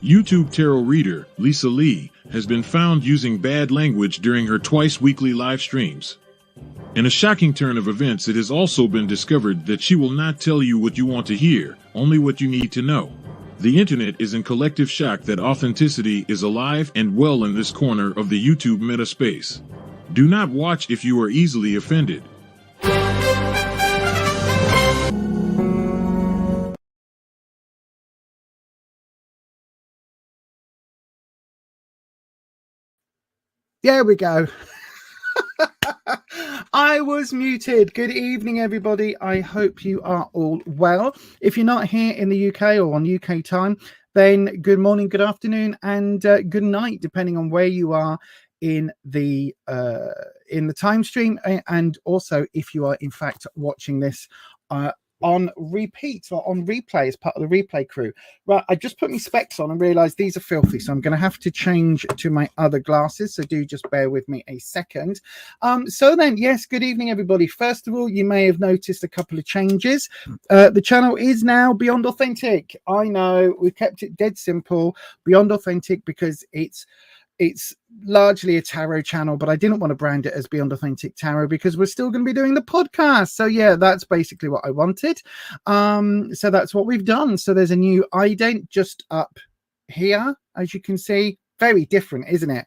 YouTube tarot reader Lisa Lee has been found using bad language during her twice-weekly live streams. In a shocking turn of events, it has also been discovered that she will not tell you what you want to hear, only what you need to know. The internet is in collective shock that authenticity is alive and well in this corner of the YouTube meta space. Do not watch if you are easily offended. There we go. I was muted. Good evening, everybody. I hope you are all well. If you're not here in the UK or on UK time, then good morning, good afternoon, and good night, depending on where you are in the time stream, and also if you are in fact watching this on repeat or on replay as part of the replay crew. Right, I just put my specs on and realized these are filthy, so I'm going to have to change to my other glasses, so do just bear with me a second. So then, yes, good evening, everybody. First of all, you may have noticed a couple of changes. The channel is now Beyond Authentic. I know we've kept it dead simple, Beyond Authentic, because it's largely a tarot channel, but I didn't want to brand it as Beyond Authentic Tarot because we're still going to be doing the podcast. So yeah, that's basically what I wanted. So that's what we've done. So there's a new ident just up here, as you can see. Very different, isn't it?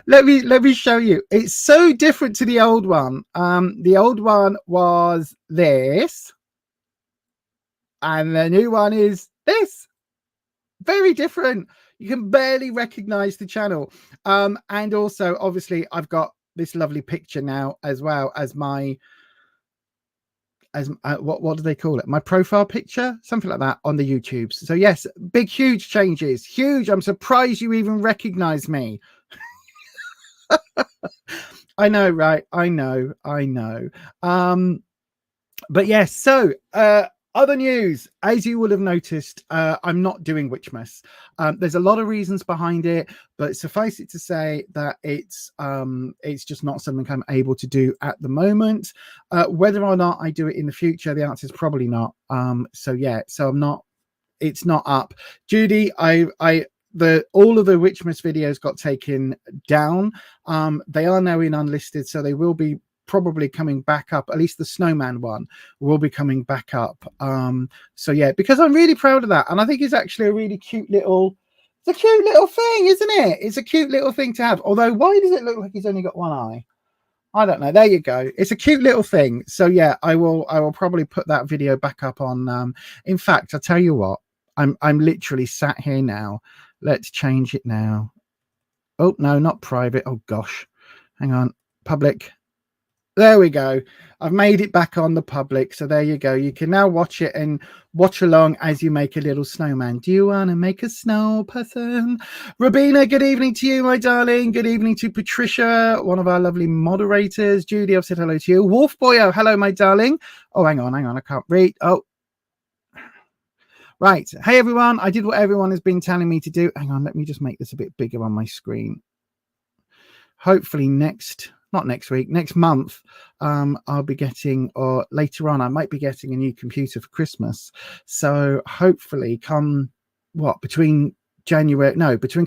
let me show you. It's so different to the old one. The old one was this, and the new one is this. Very different. You can barely recognize the channel. And also, obviously, I've got this lovely picture now, as well as my, what do they call it? My profile picture, something like that on the YouTubes. So yes, big, huge changes. Huge. I'm surprised you even recognize me. I know, right? I know. But yes, so, other news, as you will have noticed, I'm not doing Witchmas. There's a lot of reasons behind it, but suffice it to say that it's just not something I'm able to do at the moment. Whether or not I do it in the future, the answer is probably not. So yeah, so it's not up. Judy, all of the Witchmas videos got taken down. They are now in unlisted, so they will be probably coming back up. At least the snowman one will be coming back up. So yeah, because I'm really proud of that, and I think it's actually a really cute little thing, isn't it? It's a cute little thing to have. Although, why does it look like he's only got one eye? I don't know. There you go. It's a cute little thing. So yeah, I will probably put that video back up on in fact, I'll tell you what, I'm literally sat here now. Let's change it now. Oh no, not private. Oh gosh, hang on. Public. There we go. I've made it back on the public. So there you go. You can now watch it and watch along as you make a little snowman. Do you want to make a snow person? Rabina, good evening to you, my darling. Good evening to Patricia, one of our lovely moderators. Judy, I've said hello to you. Wolf Boyo, hello, my darling. Oh, hang on. I can't read. Oh, right. Hey, everyone. I did what everyone has been telling me to do. Hang on. Let me just make this a bit bigger on my screen. Hopefully next month, I'll be getting, or later on, I might be getting a new computer for Christmas. So hopefully between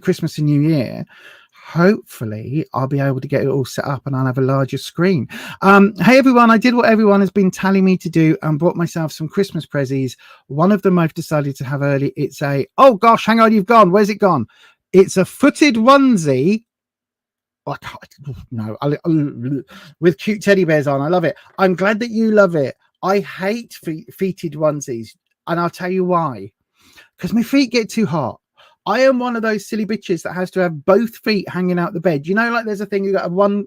Christmas and New Year, hopefully I'll be able to get it all set up and I'll have a larger screen. Hey everyone, I did what everyone has been telling me to do and bought myself some Christmas prezzies. One of them I've decided to have early. It's oh gosh, hang on, you've gone. Where's it gone? It's a footed onesie. With cute teddy bears on. I love it. I'm glad that you love it. I hate feeted onesies, and I'll tell you why. Because my feet get too hot. I am one of those silly bitches that has to have both feet hanging out the bed. You know, like there's a thing you got one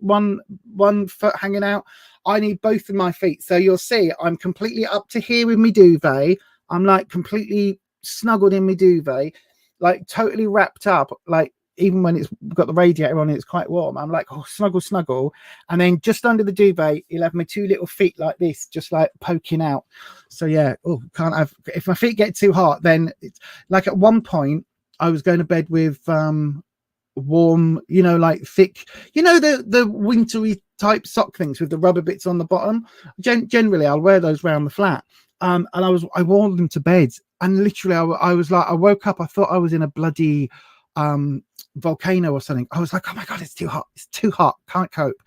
foot hanging out. I need both of my feet. So you'll see I'm completely up to here with my duvet. I'm like completely snuggled in my duvet, like totally wrapped up, like. Even when it's got the radiator on, it's quite warm. I'm like, oh, snuggle. And then just under the duvet, you'll have my two little feet like this, just like poking out. So yeah, if my feet get too hot, then it's like at one point I was going to bed with warm, like thick, the wintry type sock things with the rubber bits on the bottom. Generally, I'll wear those around the flat. And I wore them to bed and literally I was like, I woke up, I thought I was in a bloody volcano or something. I was like, oh my god, it's too hot, can't cope.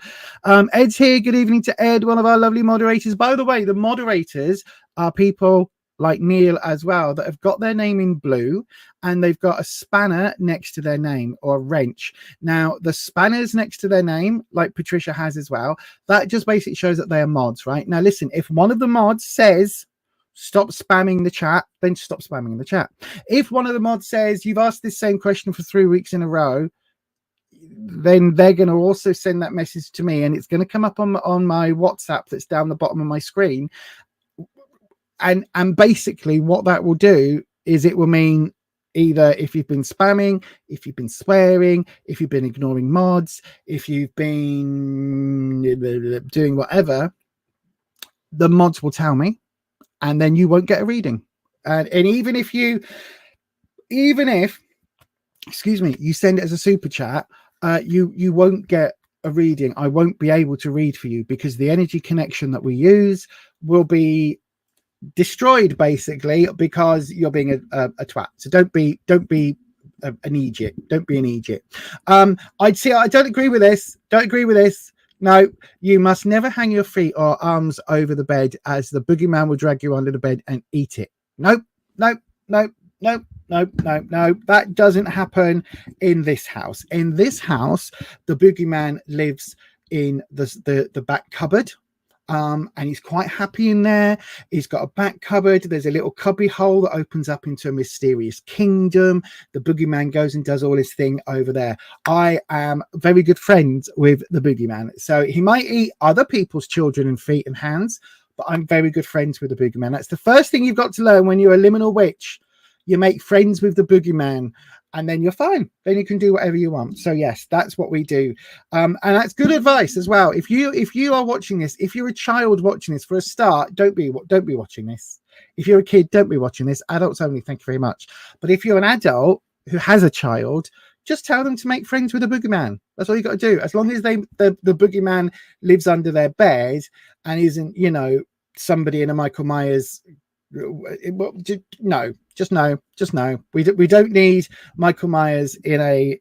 Ed's here. Good evening to Ed, one of our lovely moderators. By the way, the moderators are people like Neil as well that have got their name in blue, and they've got a spanner next to their name, or a wrench. Now the spanners next to their name, like Patricia has as well, that just basically shows that they are mods. Right now, listen, if one of the mods says stop spamming the chat, then stop spamming the chat. If one of the mods says you've asked this same question for 3 weeks in a row, then they're going to also send that message to me, and it's going to come up on my WhatsApp that's down the bottom of my screen. And basically what that will do is it will mean either if you've been spamming, if you've been swearing, if you've been ignoring mods, if you've been doing whatever, the mods will tell me, and then you won't get a reading. And even if excuse me, you send it as a super chat, you won't get a reading. I won't be able to read for you because the energy connection that we use will be destroyed, basically, because you're being a twat. So don't be an idiot. Don't be an idiot. I don't agree with this. No, you must never hang your feet or arms over the bed, as the boogeyman will drag you under the bed and eat it. Nope. That doesn't happen in this house. In this house, the boogeyman lives in the back cupboard. And he's quite happy in there. He's got a back cupboard. There's a little cubby hole that opens up into a mysterious kingdom. The boogeyman goes and does all his thing over there. I am very good friends with the boogeyman, so he might eat other people's children and feet and hands, but I'm very good friends with the boogeyman. That's the first thing you've got to learn when you're a liminal witch. You make friends with the boogeyman, and then you're fine. Then you can do whatever you want. So yes, that's what we do. And that's good advice as well. If you are watching this, if you're a child watching this, for a start, don't be watching this. If you're a kid, don't be watching this. Adults only, thank you very much. But if you're an adult who has a child, just tell them to make friends with a boogeyman. That's all you got to do. As long as the boogeyman lives under their bed and isn't, somebody in a Michael Myers. No, just no. We don't need Michael Myers in a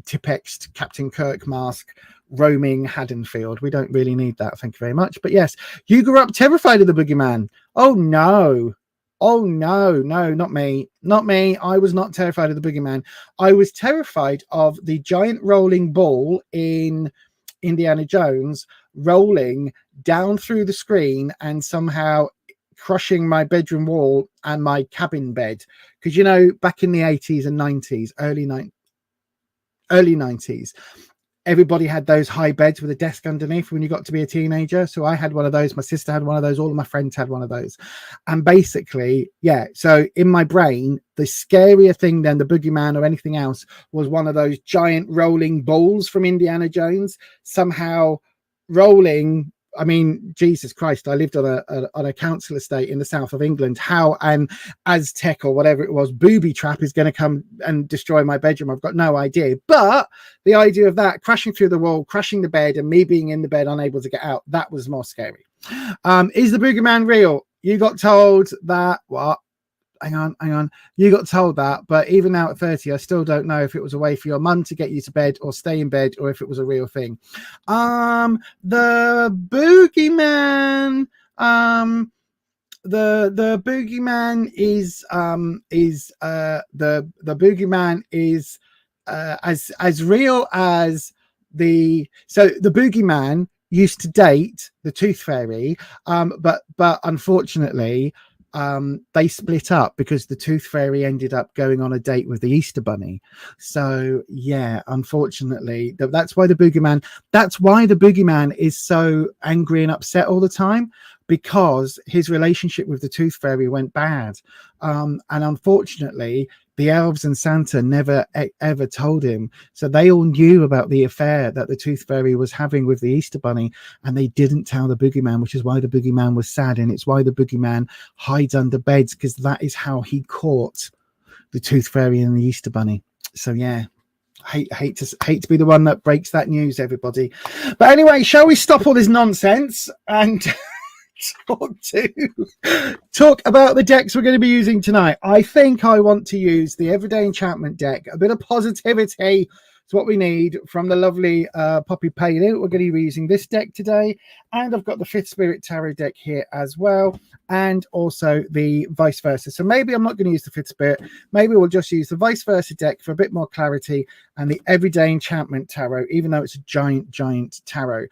Tipex Captain Kirk mask roaming Haddonfield. We don't really need that. Thank you very much. But yes, you grew up terrified of the boogeyman. Oh no, not me. I was not terrified of the boogeyman. I was terrified of the giant rolling ball in Indiana Jones rolling down through the screen and somehow crushing my bedroom wall and my cabin bed, because back in the 80s and 90s, early 90s, everybody had those high beds with a desk underneath when you got to be a teenager. So I had one of those, my sister had one of those, all of my friends had one of those. And basically, so in my brain, the scarier thing than the boogeyman or anything else was one of those giant rolling balls from Indiana Jones somehow rolling. I mean, Jesus Christ, I lived on a council estate in the south of England. How an Aztec or whatever it was, booby trap is going to come and destroy my bedroom, I've got no idea. But the idea of that crashing through the wall, crashing the bed, and me being in the bed unable to get out, that was more scary. Is the boogeyman real? You got told that, what? Hang on. You got told that, but even now at 30, I still don't know if it was a way for your mum to get you to bed or stay in bed, or if it was a real thing. The boogeyman, the boogeyman is the boogeyman is as real as the boogeyman used to date the Tooth Fairy, but unfortunately they split up because the Tooth Fairy ended up going on a date with the Easter Bunny. So yeah, unfortunately, that's why the boogeyman is so angry and upset all the time, because his relationship with the Tooth Fairy went bad. And unfortunately, the elves and Santa never ever told him. So they all knew about the affair that the Tooth Fairy was having with the Easter Bunny, and they didn't tell the boogeyman, which is why the boogeyman was sad. And it's why the boogeyman hides under beds, because that is how he caught the Tooth Fairy and the Easter Bunny. So yeah, hate to be the one that breaks that news, everybody. But anyway, shall we stop all this nonsense and talk about the decks we're going to be using tonight. I think I want to use the Everyday Enchantment deck. A bit of positivity is what we need from the lovely Poppy Paley. We're going to be using this deck today, and I've got the Fifth Spirit Tarot deck here as well, and also the vice versa. So maybe I'm not going to use the Fifth Spirit. Maybe we'll just use the vice versa deck for a bit more clarity, and the Everyday Enchantment Tarot, even though it's a giant tarot.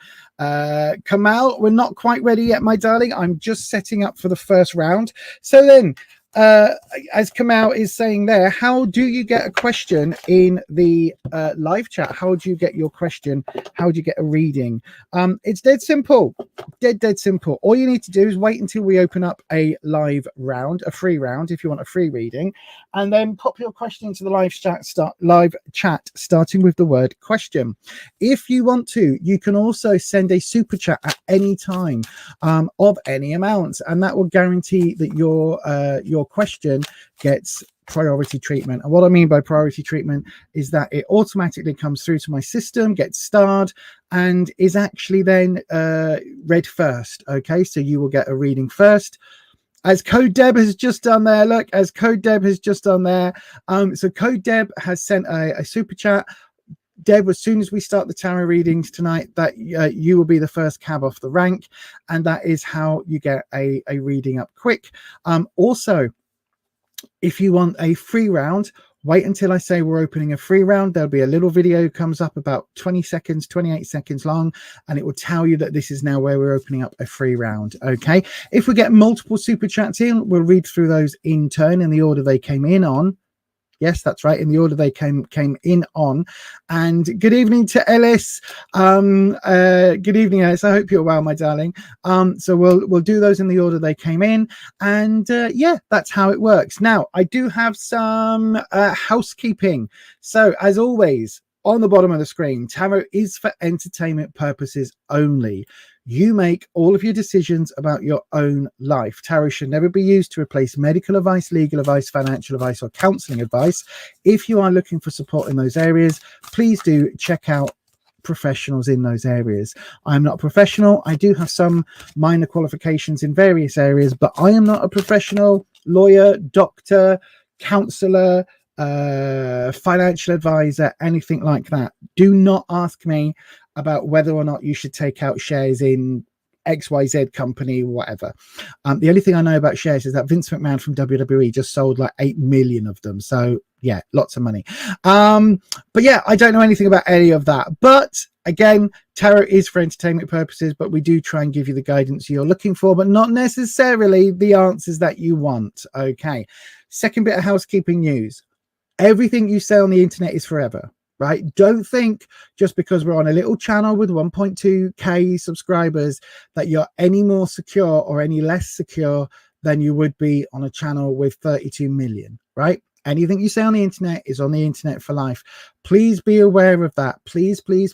Kamal, we're not quite ready yet, my darling. I'm just setting up for the first round. So then, as Kamal is saying there, how do you get a question in the live chat? How do you get your question? How do you get a reading? It's dead simple. Dead simple. All you need to do is wait until we open up a live round, a free round, if you want a free reading, and then pop your question into the live chat, starting with the word question. If you want to, you can also send a super chat at any time of any amount, and that will guarantee that your question gets priority treatment. And what I mean by priority treatment is that it automatically comes through to my system, gets starred, and is actually then read first. Okay, so you will get a reading first. As Code Deb has just done there, look, as Code Deb has just done there. So Code Deb has sent a super chat. Deb, as soon as we start the tarot readings tonight, that you will be the first cab off the rank, and that is how you get a reading up quick. Also, if you want a free round, wait until I say we're opening a free round. There'll be a little video comes up about 20 seconds, 28 seconds long, and it will tell you that this is now where we're opening up a free round. Okay, if we get multiple super chats in, we'll read through those in turn in the order they came in on. Yes, that's right, in the order they came in on. And good evening to Ellis. Good evening, Ellis. I hope you're well, my darling. So we'll do those in the order they came in. And yeah, that's how it works. Now, I do have some housekeeping. So as always, on the bottom of the screen, tarot is for entertainment purposes only. You make all of your decisions about your own life. Tarot should never be used to replace medical advice, legal advice, financial advice, or counseling advice. If you are looking for support in those areas, please do check out professionals in those areas. I'm not a professional. I do have some minor qualifications in various areas, but I am not a professional lawyer, doctor, counselor, financial advisor, anything like that. Do not ask me about whether or not you should take out shares in XYZ company, whatever. The only thing I know about shares is that Vince McMahon from WWE just sold like 8 million of them. So yeah, lots of money. But yeah, I don't know anything about any of that. But again, tarot is for entertainment purposes, but we do try and give you the guidance you're looking for, but not necessarily the answers that you want. Okay. Second bit of housekeeping news. Everything you say on the internet is forever. Right? Don't think just because we're on a little channel with 1.2k subscribers that you're any more secure or any less secure than you would be on a channel with 32 million, right? Anything you say on the internet is on the internet for life. Please be aware of that. Please be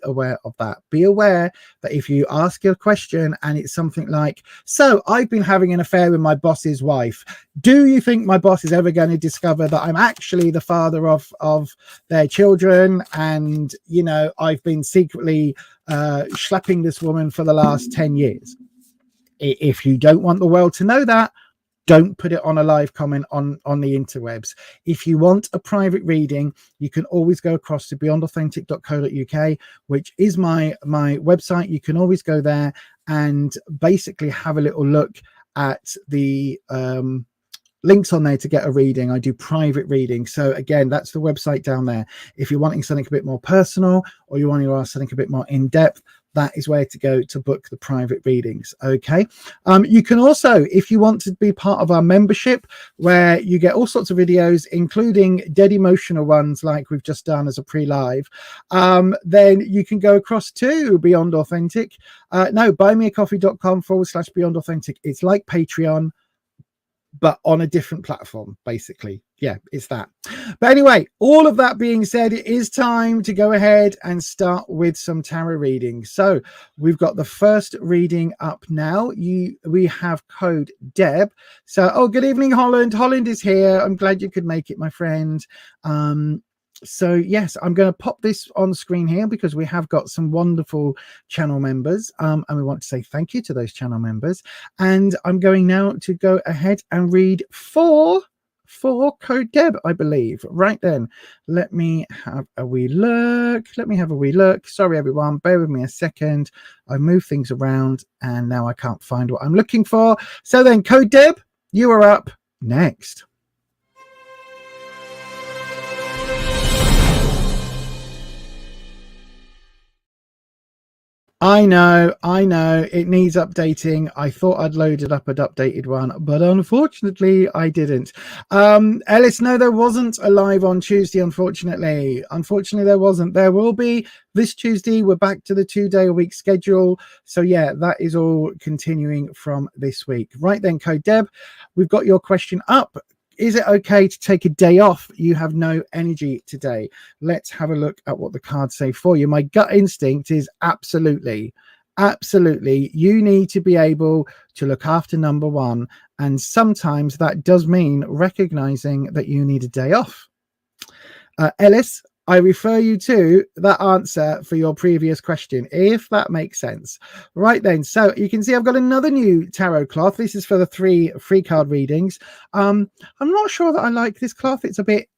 aware of that. Be aware that if you ask a question and it's something like, so I've been having an affair with my boss's wife. Do you think my boss is ever going to discover that I'm actually the father of their children? And, you know, I've been secretly schlepping this woman for the last 10 years. If you don't want the world to know that, don't put it on a live comment on the interwebs. If you want a private reading, you can always go across to beyondauthentic.co.uk, which is my website. You can always go there and basically have a little look at the links on there to get a reading. I do private readings. So again, that's the website down there. If you're wanting something a bit more personal or you want to ask something a bit more in depth, that is where to go to book the private readings. Okay. You can also, if you want to be part of our membership, where you get all sorts of videos, including dead emotional ones like we've just done as a pre-live, then you can go across to Beyond Authentic. buymeacoffee.com/Beyond Authentic. It's like Patreon, but on a different platform, basically. Yeah, it's that. But anyway, all of that being said, it is time to go ahead and start with some tarot readings. So we've got the first reading up now. We have code Deb. So, oh, good evening, Holland. Holland is here. I'm glad you could make it, my friend. So yes, I'm going to pop this on screen here because we have got some wonderful channel members, and we want to say thank you to those channel members. And I'm going now to go ahead and read for Code Deb, I believe. Right then, let me have a wee look. Sorry, everyone, bear with me a second. I moved things around and now I can't find what I'm looking for. So then, Code Deb, you are up next. I know, it needs updating. I thought I'd loaded up an updated one, but unfortunately I didn't. Ellis, no, there wasn't a live on Tuesday, unfortunately. There wasn't. There will be this Tuesday. We're back to the 2-day-a-week schedule. So yeah, that is all continuing from this week. Right then, Code Deb, we've got your question up. Is it okay to take a day off? You have no energy today. Let's have a look at what the cards say for you. My gut instinct is absolutely. You need to be able to look after number one. And sometimes that does mean recognizing that you need a day off. Ellis, I refer you to that answer for your previous question, if that makes sense. Right then, so you can see I've got another new tarot cloth. This is for the 3 free card readings. I'm not sure that I like this cloth. It's a bit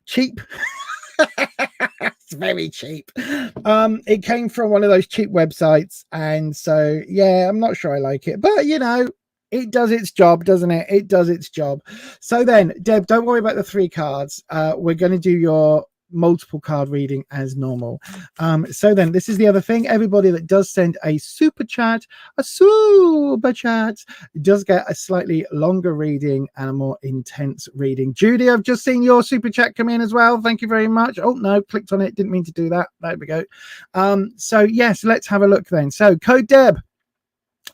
cheap. It's very cheap. It came from one of those cheap websites, and so yeah, I'm not sure I like it, but you know, it does its job, doesn't it? It does its job. So then, Deb, don't worry about the 3 cards. We're going to do your multiple card reading as normal. So then, this is the other thing. Everybody that does send a super chat does get a slightly longer reading and a more intense reading. Judy, I've just seen your super chat come in as well. Thank you very much. Oh no, clicked on it. Didn't mean to do that. There we go. So yes, let's have a look then. So Code Deb,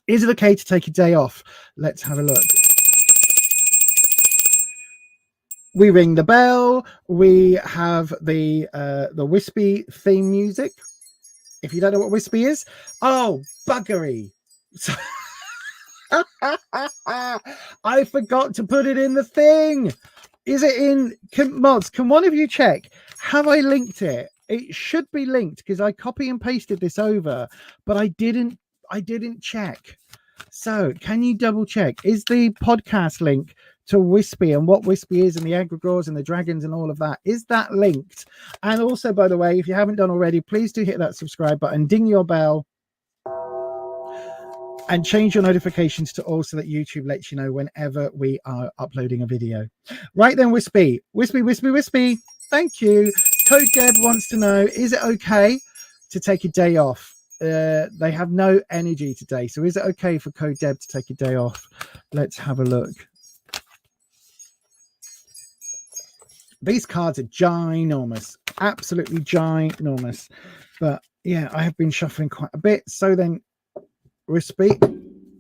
is it okay to take a day off? Let's have a look. We ring the bell. We have the Wispy theme music. If you don't know what Wispy is, oh, buggery. I forgot to put it in the thing. Is it in mods? Can one of you check? Have I linked it? It should be linked because I copy and pasted this over, but I didn't check. So can you double check? Is the podcast link to Wispy and what Wispy is and the egregores and the dragons and all of that, is that linked? And also, by the way, if you haven't done already, please do hit that subscribe button, ding your bell, and change your notifications to all so that YouTube lets you know whenever we are uploading a video. Right then, Wispy. Thank you. Code Deb wants to know, is it okay to take a day off? They have no energy today. So is it okay for Code Deb to take a day off? Let's have a look. These cards are ginormous, absolutely ginormous. But yeah, I have been shuffling quite a bit. So then, Wispy,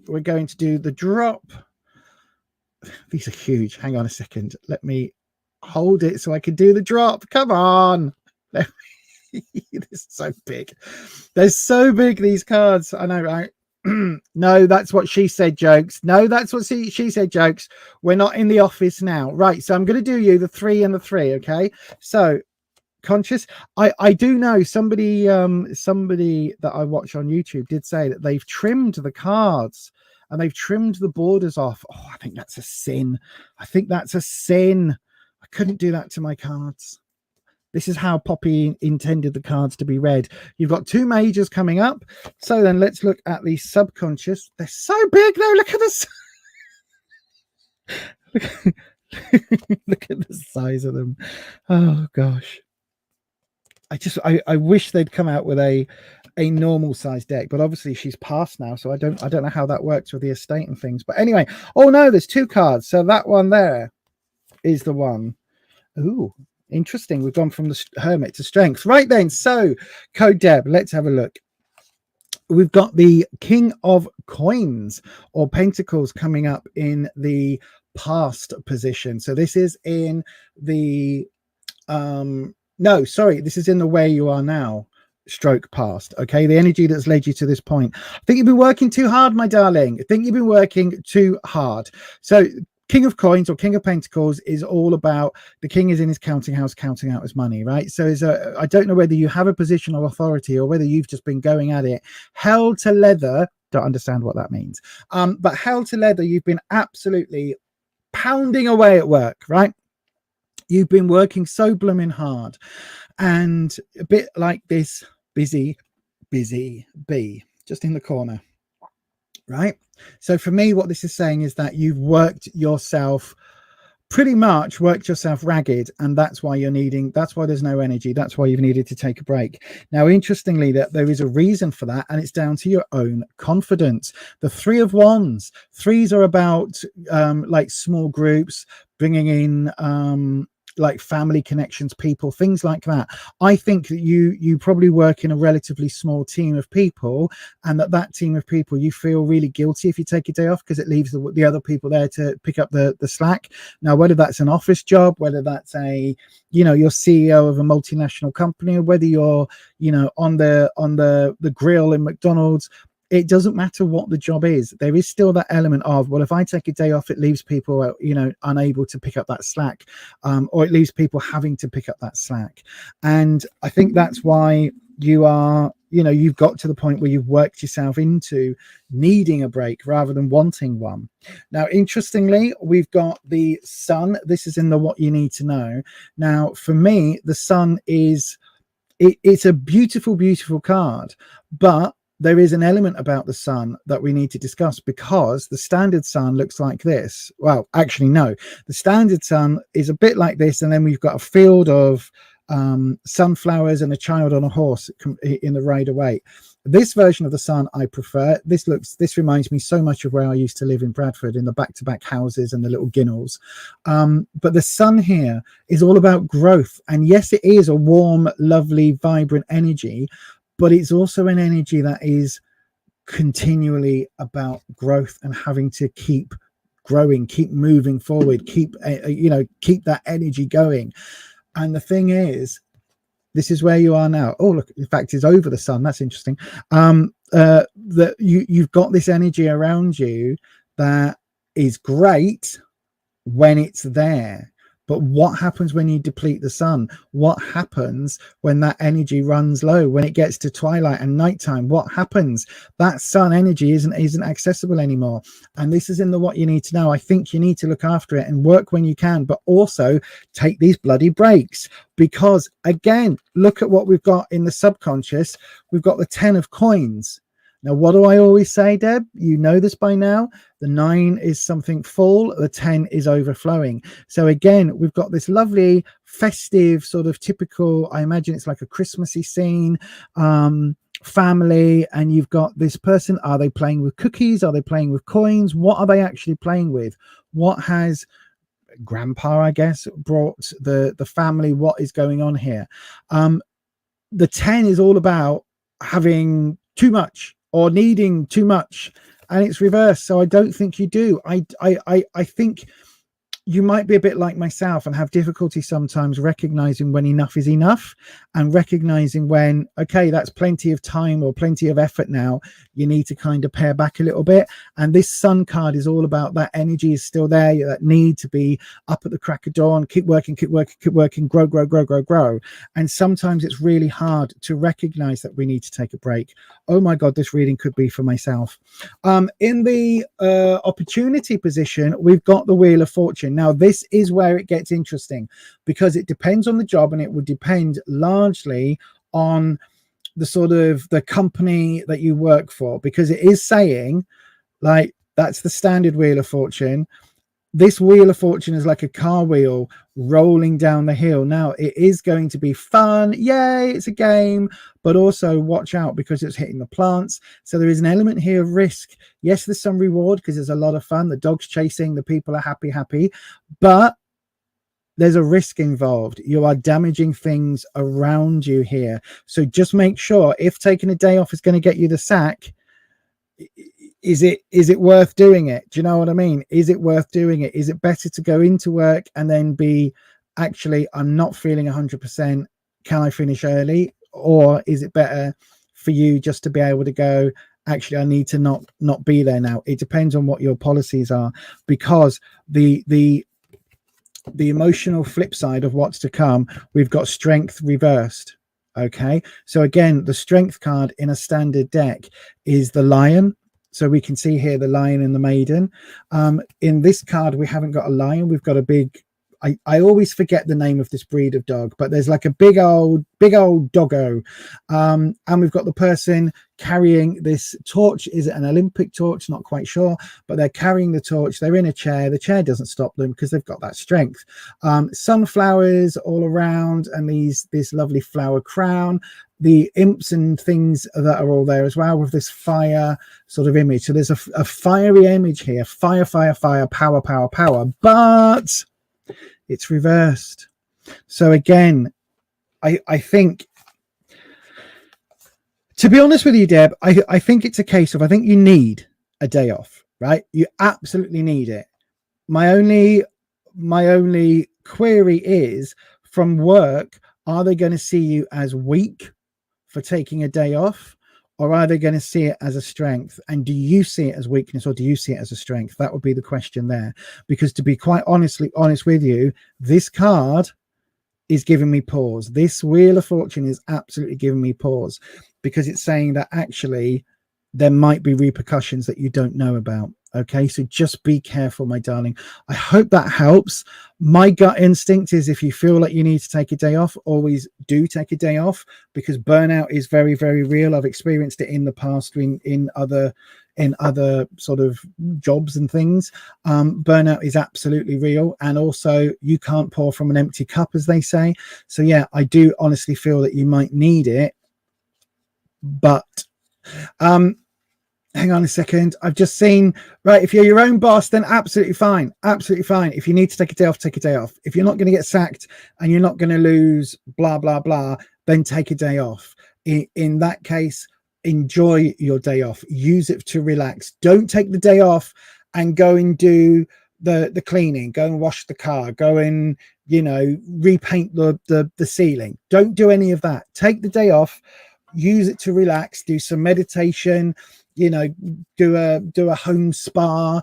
we're going to do the drop. These are huge. Hang on a second. Let me hold it so I can do the drop. Come on. This is so big. They're so big, these cards. I know, right? No, that's what she said, jokes. No, that's what she said, jokes. We're not in the office now. Right, so I'm going to do you the 3 and the 3, okay? So, conscious. I do know somebody that I watch on YouTube did say that they've trimmed the cards and they've trimmed the borders off. Oh, I think that's a sin. I couldn't do that to my cards. This is how Poppy intended the cards to be read. You've got 2 majors coming up. So then let's look at the subconscious. They're so big though. Look at this. Look at the size of them. Oh gosh. I wish they'd come out with a normal size deck, but obviously she's passed now, so I don't know how that works with the estate and things. But anyway, oh no, there's 2 cards. So that one there is the one. Ooh. Interesting. We've gone from the Hermit to Strength. Right then. So, Code Deb, let's have a look. We've got the King of Coins or Pentacles coming up in the past position. So this is in the this is in the where you are now stroke past. Okay, the energy that's led you to this point. I think you've been working too hard, my darling. I think you've been working too hard. So King of Coins or King of Pentacles is all about the king is in his counting house, counting out his money, right? So I don't know whether you have a position of authority or whether you've just been going at it hell to leather. Don't understand what that means. But hell to leather, you've been absolutely pounding away at work, right? You've been working so blooming hard, and a bit like this busy bee just in the corner, right? So for me, what this is saying is that you've worked yourself ragged, and that's why that's why there's no energy. That's why you've needed to take a break. Now, interestingly, that there is a reason for that, and it's down to your own confidence. The Three of Wands, threes are about like small groups, bringing in like family connections, people, things like that. I think that you probably work in a relatively small team of people, and that team of people, you feel really guilty if you take a day off, because it leaves the other people there to pick up the slack. Now, whether that's an office job, whether that's you're CEO of a multinational company, or whether you're on the grill in McDonald's, it doesn't matter what the job is. There is still that element of, well, if I take a day off, it leaves people, unable to pick up that slack, or it leaves people having to pick up that slack. And I think that's why you are, you've got to the point where you've worked yourself into needing a break rather than wanting one. Now, interestingly, we've got the Sun. This is in the what you need to know. Now, for me, the Sun is, it's a beautiful, beautiful card, but there is an element about the Sun that we need to discuss, because the standard Sun looks like this. Well, actually, no, the standard Sun is a bit like this. And then we've got a field of sunflowers and a child on a horse in the Rider-Waite. This version of the Sun I prefer. This reminds me so much of where I used to live in Bradford, in the back-to-back houses and the little ginnels. But the Sun here is all about growth. And yes, it is a warm, lovely, vibrant energy, but it's also an energy that is continually about growth and having to keep growing, keep moving forward, keep that energy going. And the thing is, this is where you are now. Oh, look, in fact, it's over the Sun. That's interesting. That you've got this energy around you that is great when it's there. But what happens when you deplete the Sun? What happens when that energy runs low? When it gets to twilight and nighttime, what happens? That Sun energy isn't accessible anymore. And this is in the what you need to know. I think you need to look after it and work when you can, but also take these bloody breaks. Because again, look at what we've got in the subconscious. We've got the 10 of coins. Now, what do I always say, Deb? You know this by now. The 9 is something full. The 10 is overflowing. So again, we've got this lovely festive sort of typical, I imagine it's like a Christmassy scene, family. And you've got this person. Are they playing with cookies? Are they playing with coins? What are they actually playing with? What has grandpa, I guess, brought the family? What is going on here? The 10 is all about having too much, or needing too much, and it's reversed. So I don't think you do. I think you might be a bit like myself and have difficulty sometimes recognizing when enough is enough, and recognizing when, okay, that's plenty of time or plenty of effort. Now you need to kind of pare back a little bit. And this Sun card is all about that energy is still there, that need to be up at the crack of dawn, keep working, grow. And sometimes it's really hard to recognize that we need to take a break. Oh my God, this reading could be for myself. In the opportunity position, we've got the Wheel of Fortune. Now, this is where it gets interesting, because it depends on the job, and it would depend largely on the sort of the company that you work for, because it is saying, like, that's the standard Wheel of Fortune. This Wheel of Fortune is like a car wheel rolling down the hill. Now, it is going to be fun. Yay, it's a game. But also watch out, because it's hitting the plants. So there is an element here of risk. Yes, there's some reward because there's a lot of fun. The dog's chasing, the people are happy. But there's a risk involved. You are damaging things around you here. So just make sure, if taking a day off is going to get you the sack, is it worth doing it? Do you know what I mean? Is it worth doing it? Is it better to go into work and then be, actually, I'm not feeling 100%. Can I finish early? Or is it better for you just to be able to go actually I need to not be there now. It depends on what your policies are, because the emotional flip side of what's to come, we've got strength reversed. Okay, so again, the strength card in a standard deck is the lion. So we can see here the lion and the maiden. In this card, we haven't got a lion. We've got a big, I always forget the name of this breed of dog, but there's like a big old doggo. And we've got the person carrying this torch. Is it an Olympic torch? Not quite sure, but they're carrying the torch. They're in a chair. The chair doesn't stop them because they've got that strength. Sunflowers all around, and this lovely flower crown. The imps and things that are all there as well, with this fire sort of image. So there's a fiery image here. Fire, fire, fire, power, power, power. But it's reversed. So again, I think, to be honest with you, Deb, I think it's a case of, I think you need a day off, right? You absolutely need it. My only query is, from work, are they going to see you as weak for taking a day off, or are they going to see it as a strength? And do you see it as weakness, or do you see it as a strength? That would be the question there. Because to be quite honest with you, this card is giving me pause. This Wheel of Fortune is absolutely giving me pause, because it's saying that actually there might be repercussions that you don't know about. Okay, so just be careful, my darling. I hope that helps. My gut instinct is, if you feel like you need to take a day off, always do take a day off, because burnout is very, very real. I've experienced it in the past in other sort of jobs and things. Burnout is absolutely real, and also you can't pour from an empty cup, as they say. So yeah, I do honestly feel that you might need it, but hang on a second. I've just seen, right, if you're your own boss, then absolutely fine. Absolutely fine. If you need to take a day off, take a day off. If you're not going to get sacked and you're not going to lose blah, blah, blah, then take a day off. In that case, enjoy your day off. Use it to relax. Don't take the day off and go and do the cleaning. Go and wash the car. Go and, repaint the ceiling. Don't do any of that. Take the day off. Use it to relax. Do some meditation. Do a home spa,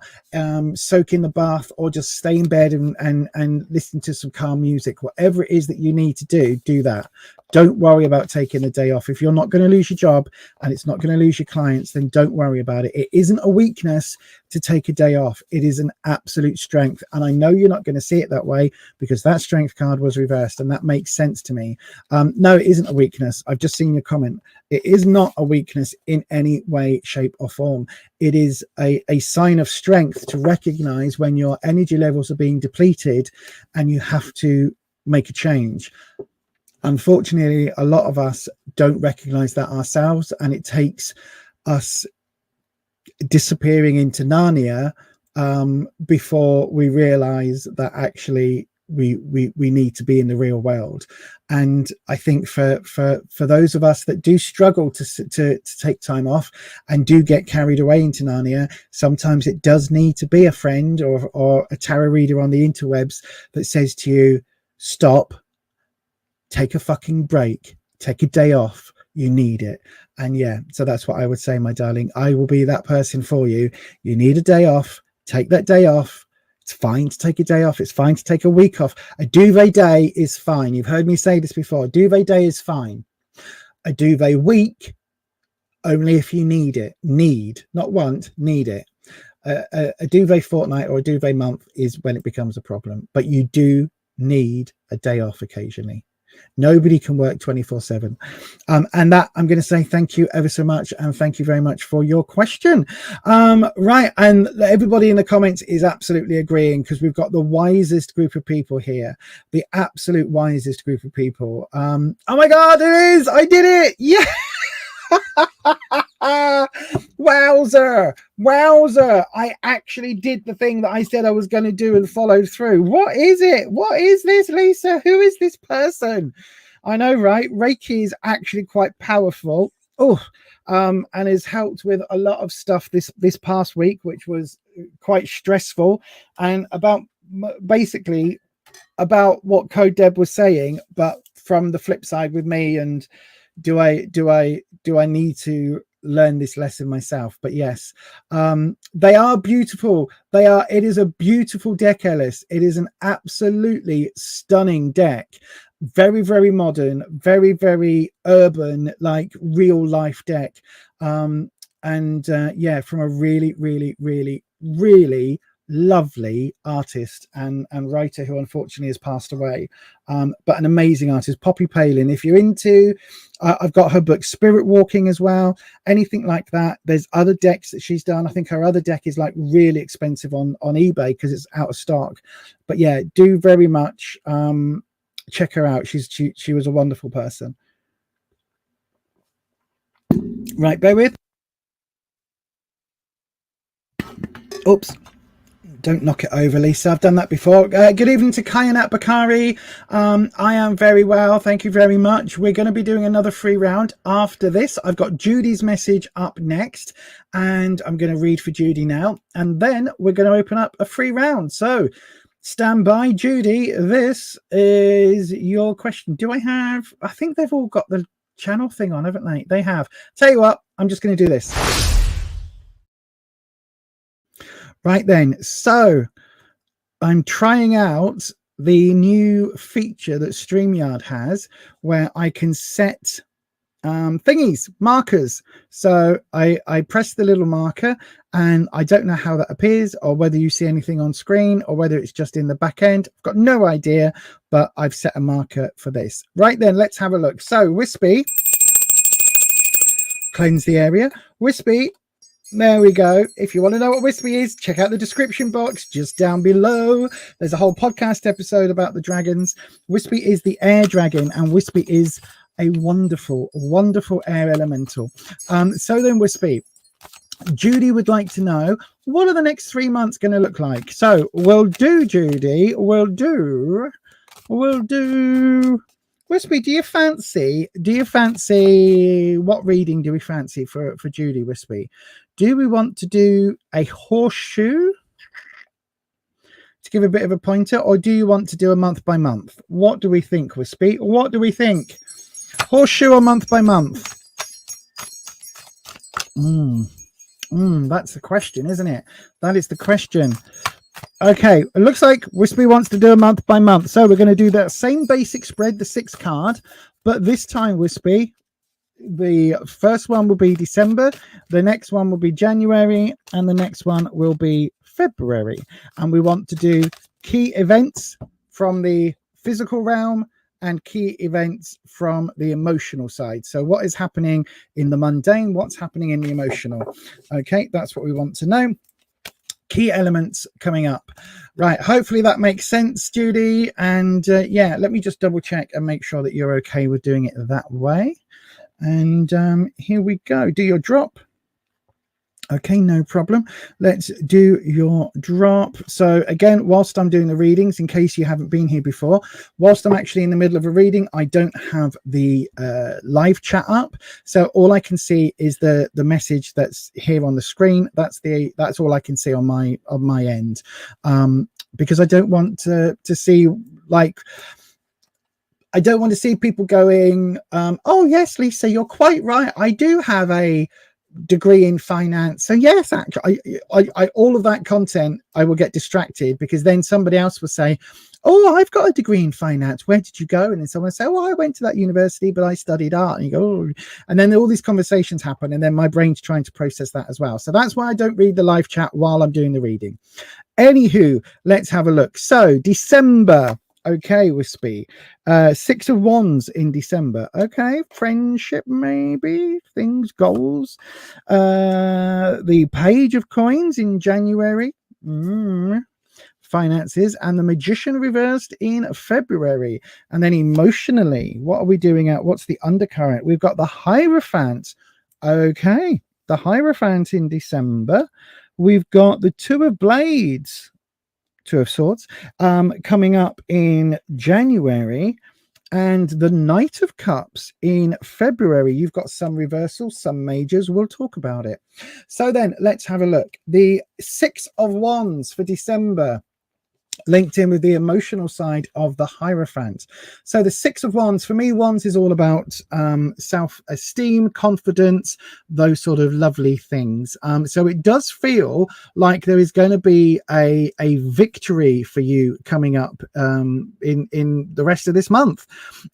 soak in the bath, or just stay in bed and listen to some calm music. Whatever it is that you need to do that. Don't worry about taking a day off. If you're not going to lose your job and it's not going to lose your clients, then don't worry about it. It isn't a weakness to take a day off. It is an absolute strength. And I know you're not going to see it that way, because that strength card was reversed, and that makes sense to me. No, it isn't a weakness. I've just seen your comment. It is not a weakness in any way, shape or form. It is a sign of strength to recognize when your energy levels are being depleted and you have to make a change. Unfortunately, a lot of us don't recognize that ourselves, and it takes us disappearing into Narnia before we realize that actually we need to be in the real world. And I think for those of us that do struggle to take time off and do get carried away into Narnia, sometimes it does need to be a friend or a tarot reader on the interwebs that says to you, stop, take a fucking break, take a day off. You need it. And yeah, so that's what I would say, my darling. I will be that person for you. You need a day off. Take that day off. It's fine to take a day off. It's fine to take a week off. A duvet day is fine. You've heard me say this before. A duvet day is fine. A duvet week, only if you need it. Need, not want, need it. A duvet fortnight or a duvet month is when it becomes a problem. But you do need a day off occasionally. Nobody can work 24/7. And that, I'm going to say thank you ever so much, and thank you very much for your question. Right, and everybody in the comments is absolutely agreeing, because we've got the wisest group of people here, the absolute wisest group of people. Oh my god, it is! I did it! Yeah. Wowzer, I actually did the thing that I said I was going to do and followed through. What is it? What is this, Lisa? Who is this person? I know, right? Reiki is actually quite powerful. And has helped with a lot of stuff this past week, which was quite stressful, and basically about what Code Deb was saying, but from the flip side with me. And do I need to learn this lesson myself. But yes, they are beautiful. It is a beautiful deck, Ellis. It is an absolutely stunning deck. Very, very modern, very, very urban, like real life deck. Yeah, from a really, really, really, really lovely artist and writer who unfortunately has passed away, but an amazing artist, Poppy Palin. If you're into, I've got her book Spirit Walking as well, anything like that. There's other decks that she's done. I think her other deck is like really expensive on eBay because it's out of stock, but yeah, do very much check her out. She was a wonderful person. Right, bear with. Oops. Don't knock it over, Lisa. I've done that before. Good evening to Kayanat Bakari. I am very well. Thank you very much. We're going to be doing another free round after this. I've got Judy's message up next, and I'm going to read for Judy now. And then we're going to open up a free round. So stand by, Judy. This is your question. Do I have... I think they've all got the channel thing on, haven't they? They have. Tell you what, I'm just going to do this. Right then, so I'm trying out the new feature that StreamYard has where I can set thingies, markers. So I press the little marker, and I don't know how that appears or whether you see anything on screen or whether it's just in the back end. I've got no idea, but I've set a marker for this. Right then, let's have a look. So Wispy, cleanse the area. Wispy, there we go. If you want to know what Wispy is, check out the description box just down below. There's a whole podcast episode about the dragons. Wispy is the air dragon, and Wispy is a wonderful, wonderful air elemental. So then, Wispy, Judy would like to know, what are the next 3 months going to look like? So we'll do, Judy, we'll do Wispy, do you fancy, what reading do we fancy for Judy, Wispy? Do we want to do a horseshoe to give a bit of a pointer, or do you want to do a month by month? What do we think, Wispy? What do we think? Horseshoe or month by month? That's the question, isn't it? That is the question. Okay, it looks like Wispy wants to do a month by month. So we're going to do that same basic spread, the 6 card, but this time, Wispy, the first one will be December, the next one will be January, and the next one will be February. And we want to do key events from the physical realm and key events from the emotional side. So what is happening in the mundane, what's happening in the emotional. Okay, that's what we want to know. Key elements coming up. Right, hopefully that makes sense, Judy. And yeah, let me just double check and make sure that you're okay with doing it that way. And here we go. Do your drop. Okay, no problem. Let's do your drop. So again, whilst I'm doing the readings, in case you haven't been here before, whilst I'm actually in the middle of a reading, I don't have the live chat up. So all I can see is the message that's here on the screen. That's all I can see on my end, because I don't want to see, like, I don't want to see people going, oh yes, Lisa, you're quite right. I do have a degree in finance. So yes, actually, I all of that content, I will get distracted, because then somebody else will say, oh, I've got a degree in finance. Where did you go? And then someone will say, oh, I went to that university, but I studied art. And you go, oh. And then all these conversations happen, and then my brain's trying to process that as well. So that's why I don't read the live chat while I'm doing the reading. Anywho, let's have a look. So December. Okay, Wispy. 6 of Wands in December. Okay, friendship, maybe, things, goals. The Page of Coins in January. Finances. And the Magician reversed in February. And then emotionally, what are we doing at? What's the undercurrent? We've got the Hierophant. Okay, the Hierophant in December. We've got the Two of Blades. Two of Swords coming up in January, and the Knight of Cups in February. You've got some reversals, some majors. We'll talk about it. So then let's have a look. The 6 of Wands for December. linked in with the emotional side of the Hierophant. So the Six of Wands, for me, Wands is all about self-esteem, confidence, those sort of lovely things. So it does feel like there is going to be a victory for you coming up in the rest of this month.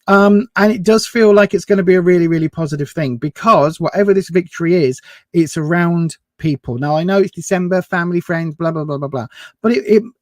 And it does feel like it's going to be a really, really positive thing, because whatever this victory is, it's around people. Now I know it's December, family, friends, blah blah blah blah blah, but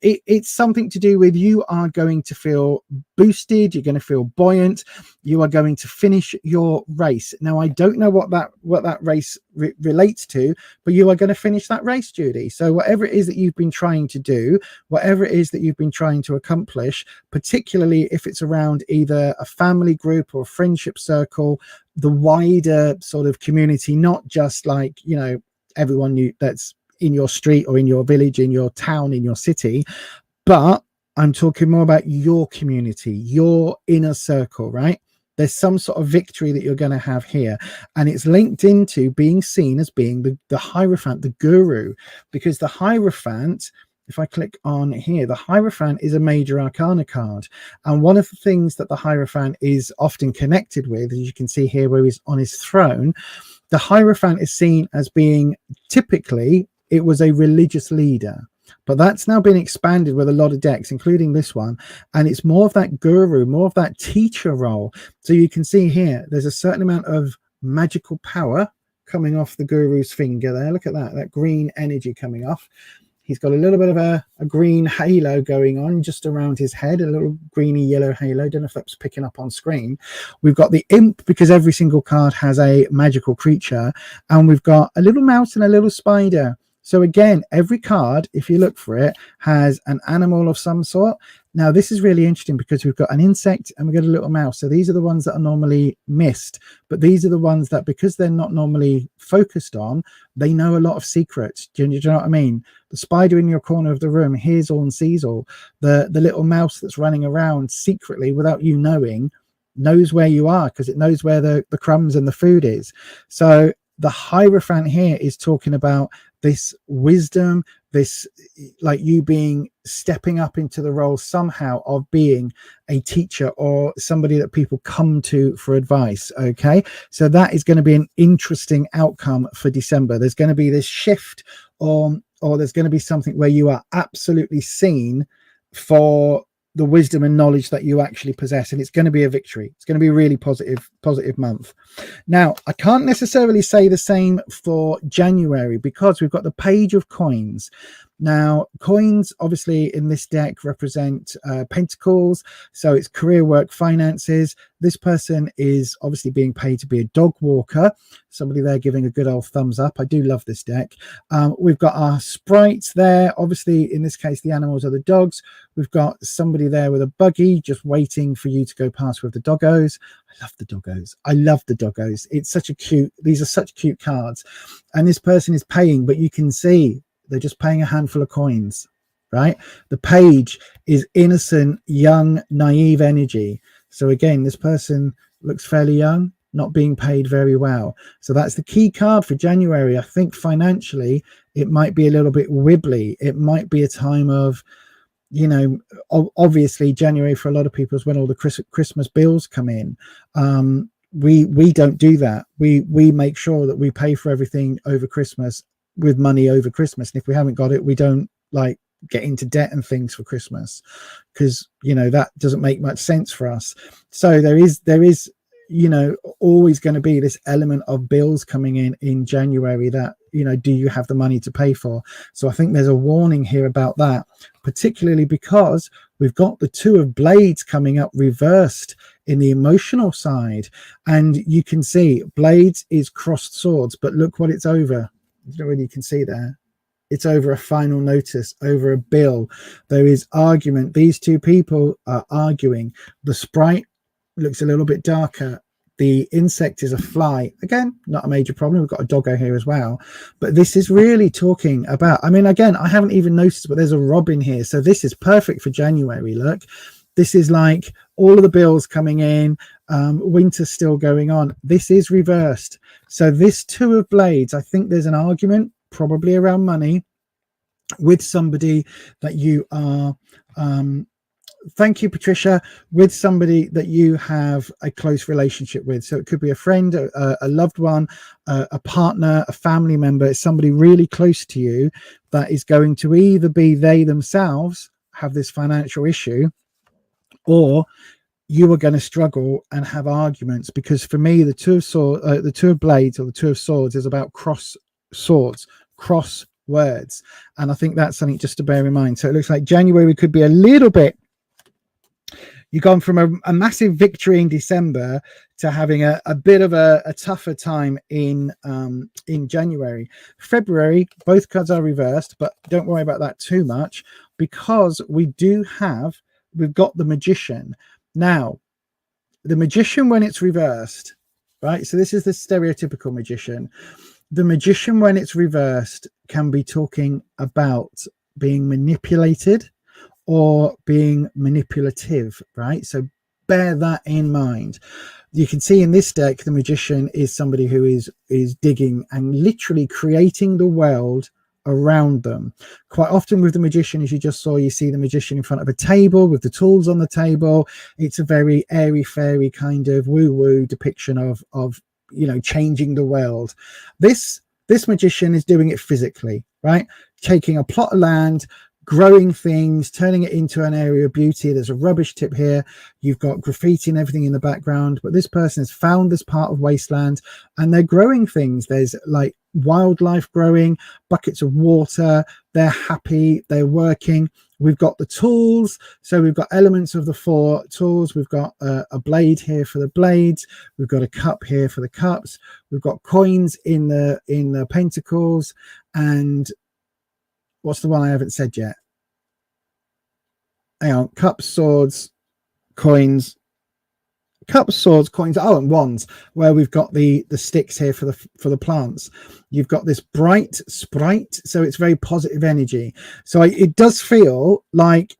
it's something to do with, you are going to feel boosted, you're going to feel buoyant, you are going to finish your race. Now I don't know what that race relates to, but you are going to finish that race, Judy. So whatever it is that you've been trying to do, whatever it is that you've been trying to accomplish, particularly if it's around either a family group or a friendship circle, the wider sort of community, not just like, you know, everyone that's in your street or in your village, in your town, in your city, but I'm talking more about your community, your inner circle, right? There's some sort of victory that you're going to have here, and it's linked into being seen as being the Hierophant, the guru, because the Hierophant, if I click on here, the Hierophant is a major arcana card, and one of the things that the Hierophant is often connected with, as you can see here where he's on his throne, the Hierophant is seen as being, typically, it was a religious leader. But that's now been expanded with a lot of decks, including this one. And it's more of that guru, more of that teacher role. So you can see here, there's a certain amount of magical power coming off the guru's finger there. Look at that green energy coming off. He's got a little bit of a green halo going on just around his head, a little greeny yellow halo. Don't know if that's picking up on screen. We've got the imp, because every single card has a magical creature, and we've got a little mouse and a little spider. So again, every card, if you look for it, has an animal of some sort. Now this is really interesting because we've got an insect and we've got a little mouse. So these are the ones that are normally missed, but these are the ones that, because they're not normally focused on, they know a lot of secrets. Do you know what I mean? The spider in your corner of the room hears all and sees all. The little mouse that's running around secretly without you knowing knows where you are, because it knows where the crumbs and the food is. So the Hierophant here is talking about this wisdom, this, like you being, stepping up into the role somehow of being a teacher or somebody that people come to for advice. Okay, so that is going to be an interesting outcome for December. There's going to be this shift, or there's going to be something where you are absolutely seen for the wisdom and knowledge that you actually possess, and it's going to be a victory. It's going to be a really positive month. Now I can't necessarily say the same for January, because we've got the Page of Coins. Now coins obviously in this deck represent pentacles, so it's career, work, finances. This person is obviously being paid to be a dog walker. Somebody there giving a good old thumbs up. I do love this deck. We've got our sprites there. Obviously in this case the animals are the dogs. We've got somebody there with a buggy just waiting for you to go past with the doggos. I love the doggos. I love the doggos. It's such a cute, these are such cute cards. And this person is paying, but you can see they're just paying a handful of coins, right? The page is innocent, young, naive energy. So again, this person looks fairly young, not being paid very well. So that's the key card for January. I think financially, it might be a little bit wibbly. It might be a time of, you know, obviously January for a lot of people is when all the Christmas bills come in. We don't do that. We make sure that we pay for everything over Christmas with money over Christmas, and if we haven't got it, we don't like get into debt and things for Christmas, because you know that doesn't make much sense for us. So there is you know always going to be this element of bills coming in January that, you know, do you have the money to pay for? So I think there's a warning here about that, particularly because we've got the Two of Blades coming up reversed in the emotional side, and you can see Blades is crossed swords, but look what it's over. I don't know whether you can see there. It's over a final notice, over a bill. There is argument. These two people are arguing. The sprite looks a little bit darker. The insect is a fly. Again, not a major problem. We've got a doggo here as well. But this is really talking about, I mean, again, I haven't even noticed, but there's a robin here. So this is perfect for January. Look, this is like all of the bills coming in, winter still going on. This is reversed. So this Two of Blades, I think there's an argument probably around money with somebody that you are Thank you, Patricia, with somebody that you have a close relationship with. So it could be a friend, a loved one, a partner, a family member. It's somebody really close to you that is going to either be they themselves have this financial issue, or you are going to struggle and have arguments. Because for me, the two of blades, or the two of swords, is about cross swords, cross words. And I think that's something just to bear in mind. So it looks like January could be a little bit, you've gone from a massive victory in December to having a bit of a tougher time in January. February, both cards are reversed, but don't worry about that too much, because we've got the Magician. Now, the Magician, when it's reversed, right? So this is the stereotypical Magician. The Magician, when it's reversed, can be talking about being manipulated or being manipulative, right? So bear that in mind. You can see in this deck, the Magician is somebody who is digging and literally creating the world around them. Quite often with the Magician, as you just saw, you see the Magician in front of a table with the tools on the table. It's a very airy fairy kind of woo-woo depiction of changing the world. This Magician is doing it physically, right? Taking a plot of land, growing things, turning it into an area of beauty. There's a rubbish tip here. You've got graffiti and everything in the background, but this person has found this part of wasteland and they're growing things. There's like wildlife growing, buckets of water. They're happy, they're working. We've got the tools, so we've got elements of the 4 tools. We've got a blade here for the blades. We've got a cup here for the cups. We've got coins in the pentacles. And what's the one I haven't said yet? Hang on. Cups, swords, coins. Cups, swords, coins. Oh, and wands, where we've got the sticks here for the plants. You've got this bright sprite, so it's very positive energy. So it does feel like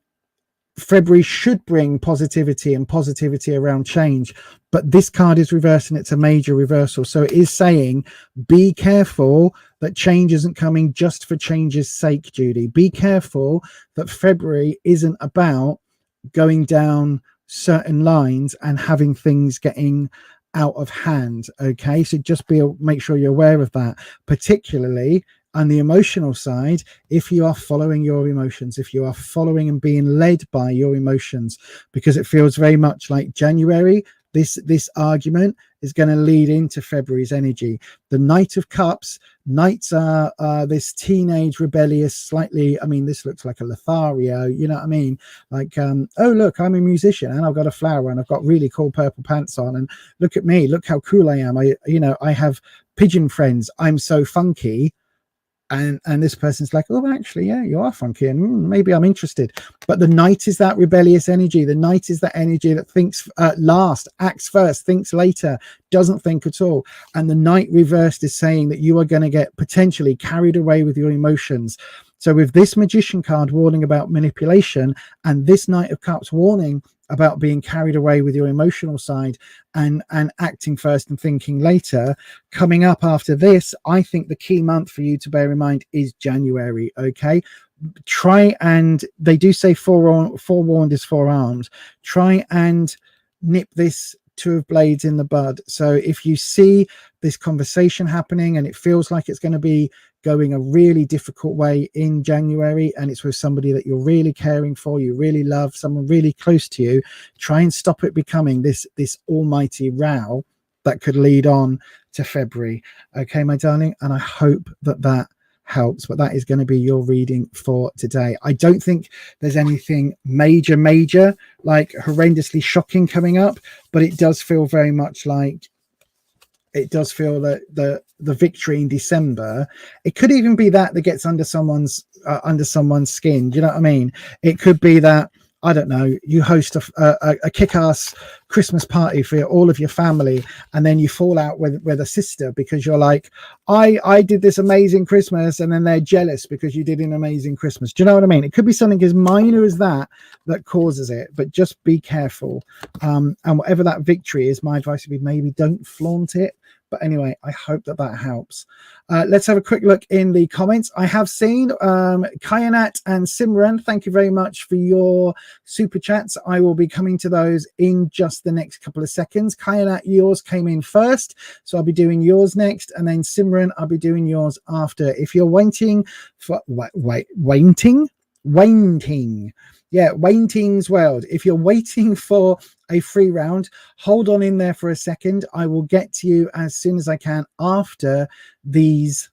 February should bring positivity and positivity around change, but this card is reversed and it's a major reversal. So it is saying be careful that change isn't coming just for change's sake, Judy. Be careful that February isn't about going down certain lines and having things getting out of hand. Okay, so just make sure you're aware of that, particularly on the emotional side. If you are following your emotions, if you are following and being led by your emotions, because it feels very much like January, this argument is going to lead into February's energy. The Knight of Cups, knights are this teenage rebellious, slightly, I mean, this looks like a Lothario, you know what I mean? Like, oh look, I'm a musician and I've got a flower and I've got really cool purple pants on, and look at me, look how cool I am. I have pigeon friends, I'm so funky. And this person's like, oh, actually, yeah, you are funky, and maybe I'm interested. But the Knight is that rebellious energy. The Knight is that energy that thinks last, acts first, thinks later, doesn't think at all. And the Knight reversed is saying that you are going to get potentially carried away with your emotions. So with this Magician card warning about manipulation, and this Knight of Cups warning about being carried away with your emotional side and acting first and thinking later, coming up after this, I think the key month for you to bear in mind is January. Okay, try, and they do say forewarned is forearmed. Try and nip this 2 of blades in the bud. So if you see this conversation happening and it feels like it's going to be going a really difficult way in January, and it's with somebody that you're really caring for, you really love, someone really close to you, try and stop it becoming this almighty row that could lead on to February. Okay, my darling, and I hope that helps. But that is going to be your reading for today. I don't think there's anything major like horrendously shocking coming up, but it does feel very much like, it does feel that the victory in December, it could even be that gets under someone's skin. Do you know what I mean? It could be that, I don't know, you host a kick-ass Christmas party for all of your family, and then you fall out with a sister because you're like, I did this amazing Christmas, and then they're jealous because you did an amazing Christmas. Do you know what I mean? It could be something as minor as that causes it, but just be careful. And whatever that victory is, my advice would be maybe don't flaunt it, But anyway, I hope that that helps. Let's have a quick look in the comments. I have seen Kayanat and Simran, thank you very much for your super chats. I will be coming to those in just the next couple of seconds. Kayanat, yours came in first, so I'll be doing yours next, and then Simran, I'll be doing yours after. If you're waiting for waiting, yeah, Waiting's World. If you're waiting for a free round, hold on in there for a second. I will get to you as soon as I can after these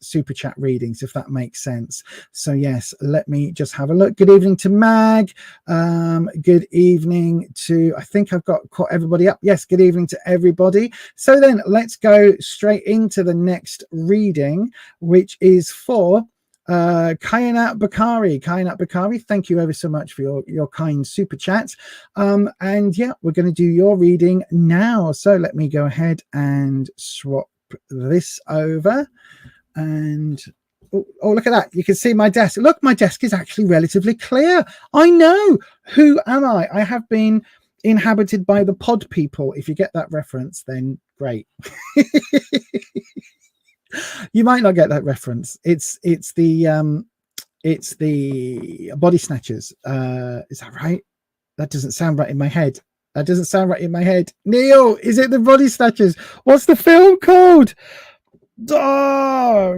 super chat readings, if that makes sense. So yes, let me just have a look. Good evening to Mag. Good evening to, I think I've got caught everybody up. Yes, good evening to everybody. So then let's go straight into the next reading, which is for Kayanat Bakari, thank you ever so much for your kind super chat. And yeah, we're going to do your reading now. So let me go ahead and swap this over. And oh, look at that. You can see my desk. Look, my desk is actually relatively clear. I know. Who am I? I have been inhabited by the pod people. If you get that reference, then great. You might not get that reference. It's the body snatchers. Is that right? That doesn't sound right in my head. Neil, is it the body snatchers? What's the film called? Oh,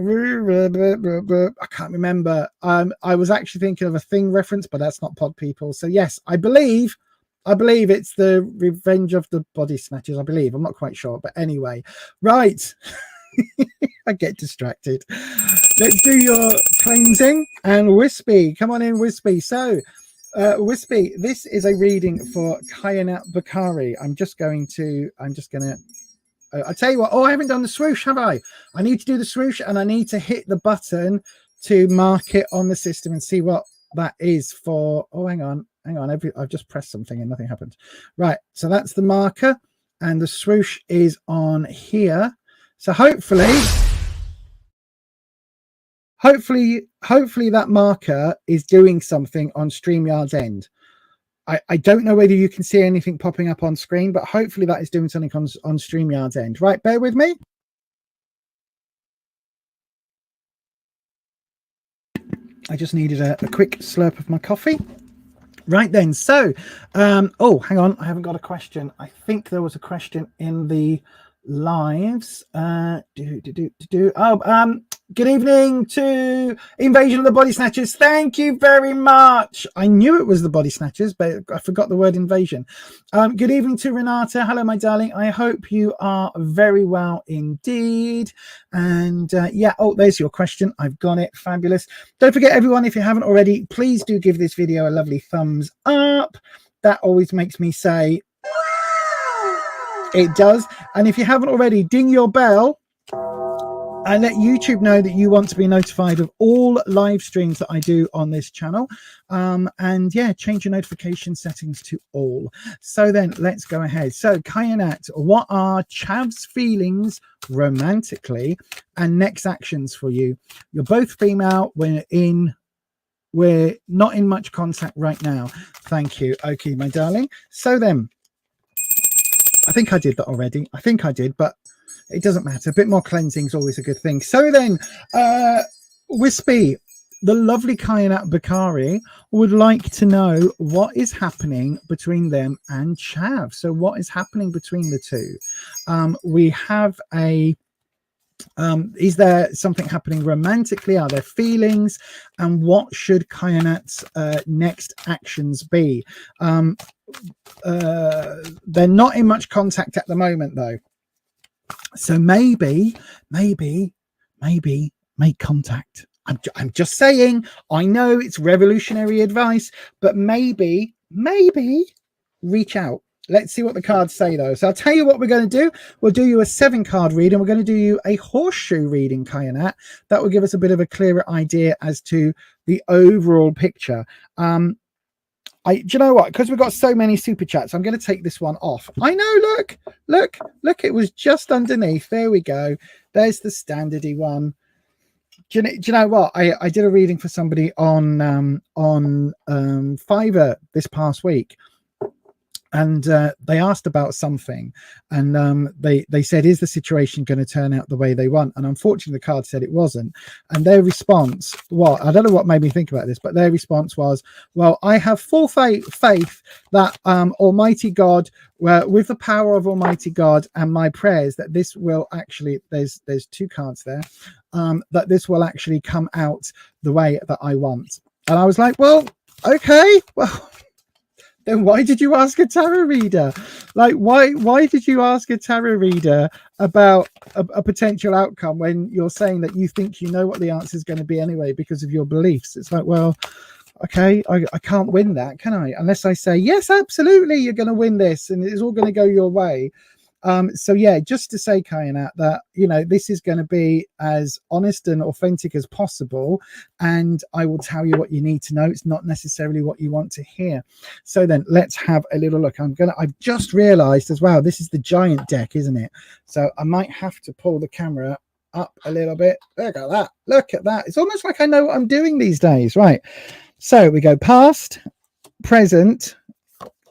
I can't remember. I was actually thinking of a Thing reference, but that's not pod people. So yes, I believe it's the Revenge of the Body Snatchers. I believe. I'm not quite sure, but anyway, right. I get distracted. Let's do your cleansing. And Wispy, come on in, Wispy. So Wispy, this is a reading for Kayanat Bakari. I'll tell you what. Oh, I haven't done the swoosh, have I? I need to do the swoosh, and I need to hit the button to mark it on the system and see what that is for. Oh, hang on. I've just pressed something and nothing happened. Right, so that's the marker, and the swoosh is on here. So hopefully that marker is doing something on StreamYard's end. I don't know whether you can see anything popping up on screen, but hopefully that is doing something on StreamYard's end. Right, bear with me. I just needed a quick slurp of my coffee. Right then, so, oh, hang on, I haven't got a question. I think there was a question in the lives. Good evening to Invasion of the Body Snatchers. Thank you very much. I knew it was the Body Snatchers, but I forgot the word invasion. Good evening to Renata. Hello, my darling. I hope you are very well indeed. And yeah, oh, there's your question. I've got it. Fabulous. Don't forget, everyone, if you haven't already, please do give this video a lovely thumbs up. That always makes me say, it does. And if you haven't already, ding your bell and let YouTube know that you want to be notified of all live streams that I do on this channel. And yeah, change your notification settings to all. So then let's go ahead. So Kayanat, what are Chav's feelings romantically and next actions for you? You're both female. We're not in much contact right now. Thank you. Okay, my darling. So then, I think I did that already. I think I did, but it doesn't matter. A bit more cleansing is always a good thing. So then, Wispy, the lovely Kayanat Bakari, would like to know what is happening between them and Chav. So what is happening between the two? We have a... is there something happening romantically? Are there feelings? And what should Kayanat's next actions be? They're not in much contact at the moment, though. So maybe make contact. I'm just saying. I know it's revolutionary advice, but maybe reach out. Let's see what the cards say, though. So I'll tell you what we're going to do. We'll do you a 7-card reading. We're going to do you a horseshoe reading, Kayanat. That will give us a bit of a clearer idea as to the overall picture. Do you know what? Because we've got so many super chats, I'm going to take this one off. I know. Look. It was just underneath. There we go. There's the standardy one. Do you know what? I did a reading for somebody on Fiverr this past week. and they asked about something, and they said, is the situation going to turn out the way they want? And unfortunately the card said it wasn't. And their response, well, I don't know what made me think about this, but their response was, well, I have full faith that Almighty God, with the power of Almighty God and my prayers, that this will actually, there's two cards there, that this will actually come out the way that I want. And I was like, well, okay, well, then why did you ask a tarot reader? Like, why did you ask a tarot reader about a potential outcome when you're saying that you think you know what the answer is going to be anyway because of your beliefs? It's like, well, okay, I can't win that, can I? Unless I say, yes, absolutely, you're going to win this and it's all going to go your way. So yeah, just to say, Kainat, that, you know, this is going to be as honest and authentic as possible, and I will tell you what you need to know. It's not necessarily what you want to hear. So then let's have a little look. I've just realized as well, this is the giant deck, isn't it? So I might have to pull the camera up a little bit. Look at that. Look at that. It's almost like I know what I'm doing these days. Right. So we go past, present,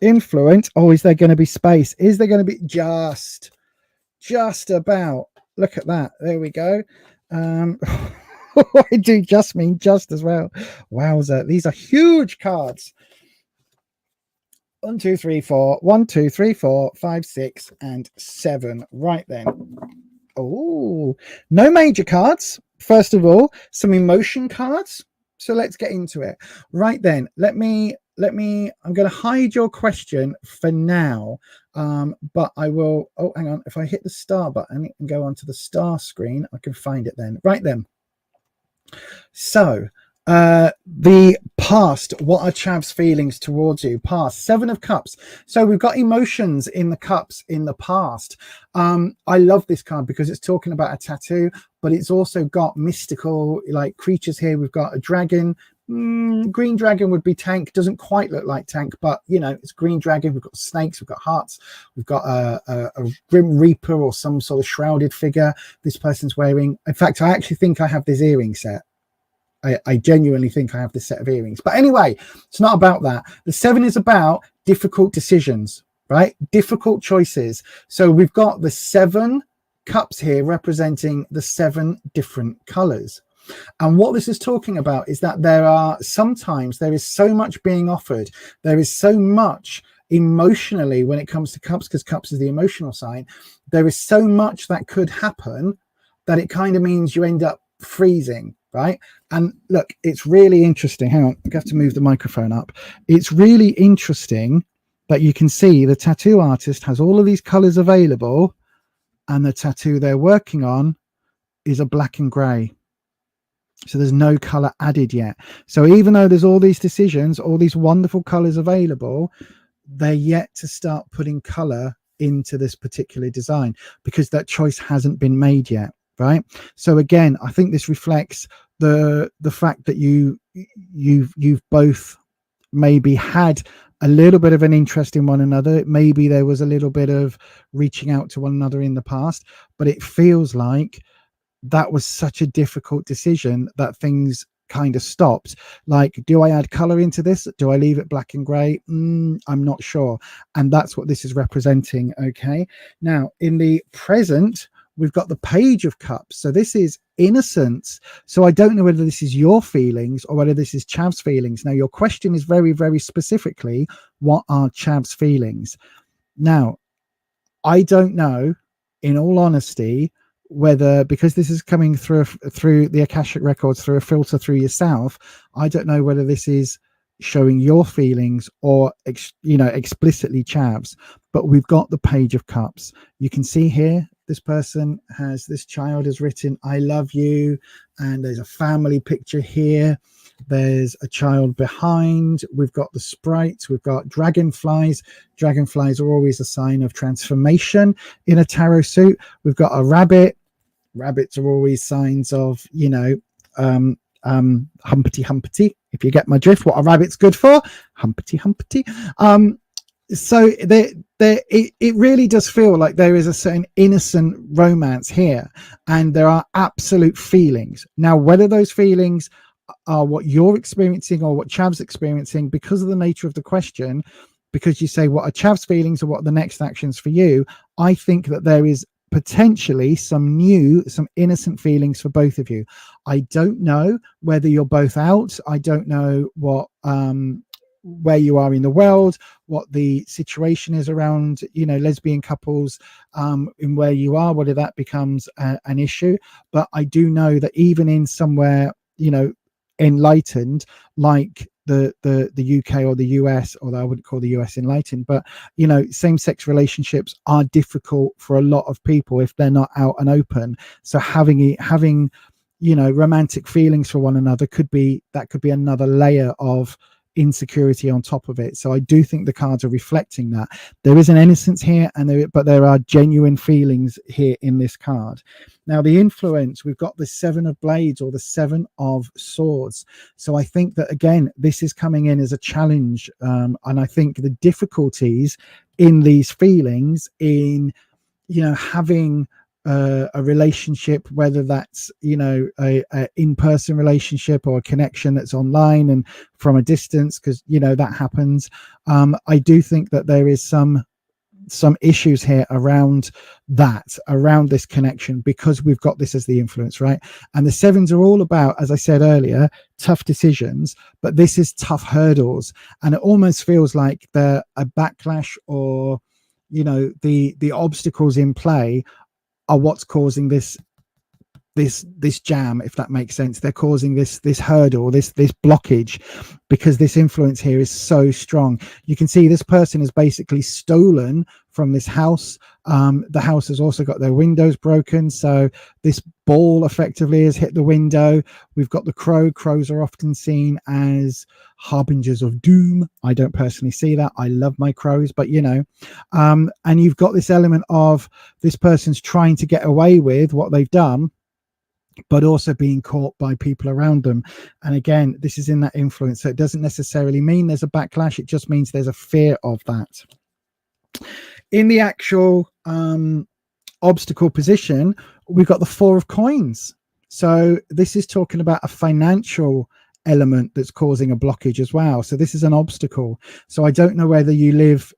influence. Oh, is there going to be space? Is there going to be just about? Look at that. There we go. I do just mean just as well. Wowza, these are huge cards. 1 2 3 4 1 2 3 4 5 6 and 7. Right then. Oh, no major cards. First of all, some emotion cards. So let's get into it. Right then, let me I'm going to hide your question for now, but I will, oh, hang on, if I hit the star button and go onto the star screen, I can find it then. Right then. So the past, what are Chav's feelings towards you? Past, 7 of Cups. So we've got emotions in the cups in the past. I love this card because it's talking about a tattoo, but it's also got mystical like creatures here. We've got a dragon. Green dragon would be Tank. Doesn't quite look like Tank, but you know, it's green dragon. We've got snakes, we've got hearts, we've got a grim reaper or some sort of shrouded figure this person's wearing. In fact, I actually think I have this earring set. I genuinely think I have this set of earrings. But anyway, it's not about that. The 7 is about difficult decisions, right? Difficult choices. So we've got the 7 cups here representing the 7 different colors. And what this is talking about is that there is so much being offered. There is so much emotionally when it comes to cups, because cups is the emotional sign. There is so much that could happen that it kind of means you end up freezing, right? And look, it's really interesting. Hang on, I have to move the microphone up. It's really interesting that you can see the tattoo artist has all of these colors available, and the tattoo they're working on is a black and gray. So there's no color added yet. So even though there's all these decisions, all these wonderful colors available, they're yet to start putting color into this particular design because that choice hasn't been made yet, right? So again, I think this reflects the fact that you've both maybe had a little bit of an interest in one another. Maybe there was a little bit of reaching out to one another in the past, but it feels like that was such a difficult decision that things kind of stopped. Like, do I add color into this? Do I leave it black and gray? I'm not sure. And that's what this is representing. Okay. Now in the present, we've got the Page of Cups. So this is innocence. So I don't know whether this is your feelings or whether this is Chav's feelings. Now your question is very, very specifically, what are Chav's feelings? Now, I don't know, in all honesty, whether, because this is coming through the Akashic records, through a filter through yourself, I don't know whether this is showing your feelings or explicitly Chav's. But we've got the Page of Cups. You can see here this child has written I love you, and there's a family picture here. There's a child behind. We've got the sprites. We've got dragonflies. Dragonflies are always a sign of transformation in a tarot suit. We've got a rabbit. Rabbits are always signs of, humpty humpty, if you get my drift. What a rabbit's good for, humpty humpty. So it really does feel like there is a certain innocent romance here, and there are absolute feelings. Now, whether those feelings are what you're experiencing or what Chav's experiencing, because of the nature of the question, because you say what are Chav's feelings or what are the next actions for you, I think that there is potentially some innocent feelings for both of you. I don't know whether you're both out. I don't know what where you are in the world, what the situation is around, you know, lesbian couples in where you are, whether that becomes an issue. But I do know that even in somewhere, you know, enlightened like the UK or the US, although I wouldn't call the US enlightened, but you know, same-sex relationships are difficult for a lot of people if they're not out and open. So having you know, romantic feelings for one another could be another layer of insecurity on top of it. So I do think the cards are reflecting that there is an innocence here, but there are genuine feelings here in this card. Now the influence, we've got the 7 of blades or the 7 of swords. So I think that again, this is coming in as a challenge, and I think the difficulties in these feelings in, you know, having a relationship, whether that's, you know, a in-person relationship or a connection that's online and from a distance, because, you know, that happens. I do think that there is some issues here around this connection, because we've got this as the influence, right? And the 7s are all about, as I said earlier, tough decisions, but this is tough hurdles, and it almost feels like a backlash, or, you know, the obstacles in play are what's causing this jam, if that makes sense. They're causing this hurdle, this blockage, because this influence here is so strong. You can see this person has basically stolen from this house. The house has also got their windows broken, so this ball effectively has hit the window. We've got the crow. Crows are often seen as harbingers of doom. I don't personally see that. I love my crows, but you know, and you've got this element of this person's trying to get away with what they've done, but also being caught by people around them. And again, this is in that influence. So it doesn't necessarily mean there's a backlash. It just means there's a fear of that. In the actual obstacle position, we've got the 4 of coins. So this is talking about a financial element that's causing a blockage as well. So this is an obstacle. So I don't know whether you live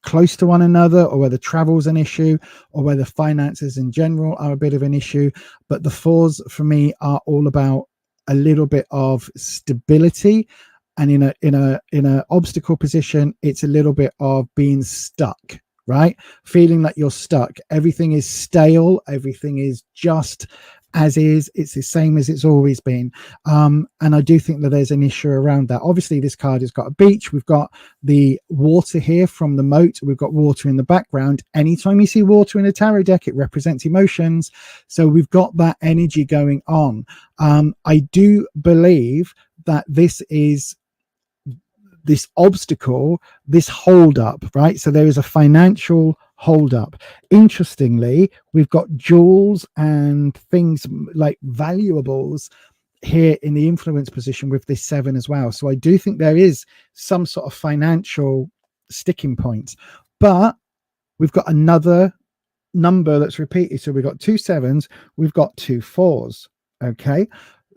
close to one another, or whether travel's an issue, or whether finances in general are a bit of an issue. But the 4s for me are all about a little bit of stability, and in a obstacle position, it's a little bit of being stuck, right? Feeling that you're stuck. Everything is stale, everything is just as is, it's the same as it's always been. And I do think that there's an issue around that. Obviously this card has got a beach, we've got the water here from the moat, we've got water in the background. Anytime you see water in a tarot deck, it represents emotions, so we've got that energy going on. I do believe that this obstacle, this hold up, right? So there is a financial hold up. Interestingly, we've got jewels and things like valuables here in the influence position with this 7 as well. So I do think there is some sort of financial sticking point, but we've got another number that's repeated. So we've got 2 7s, we've got 2 4s. Okay.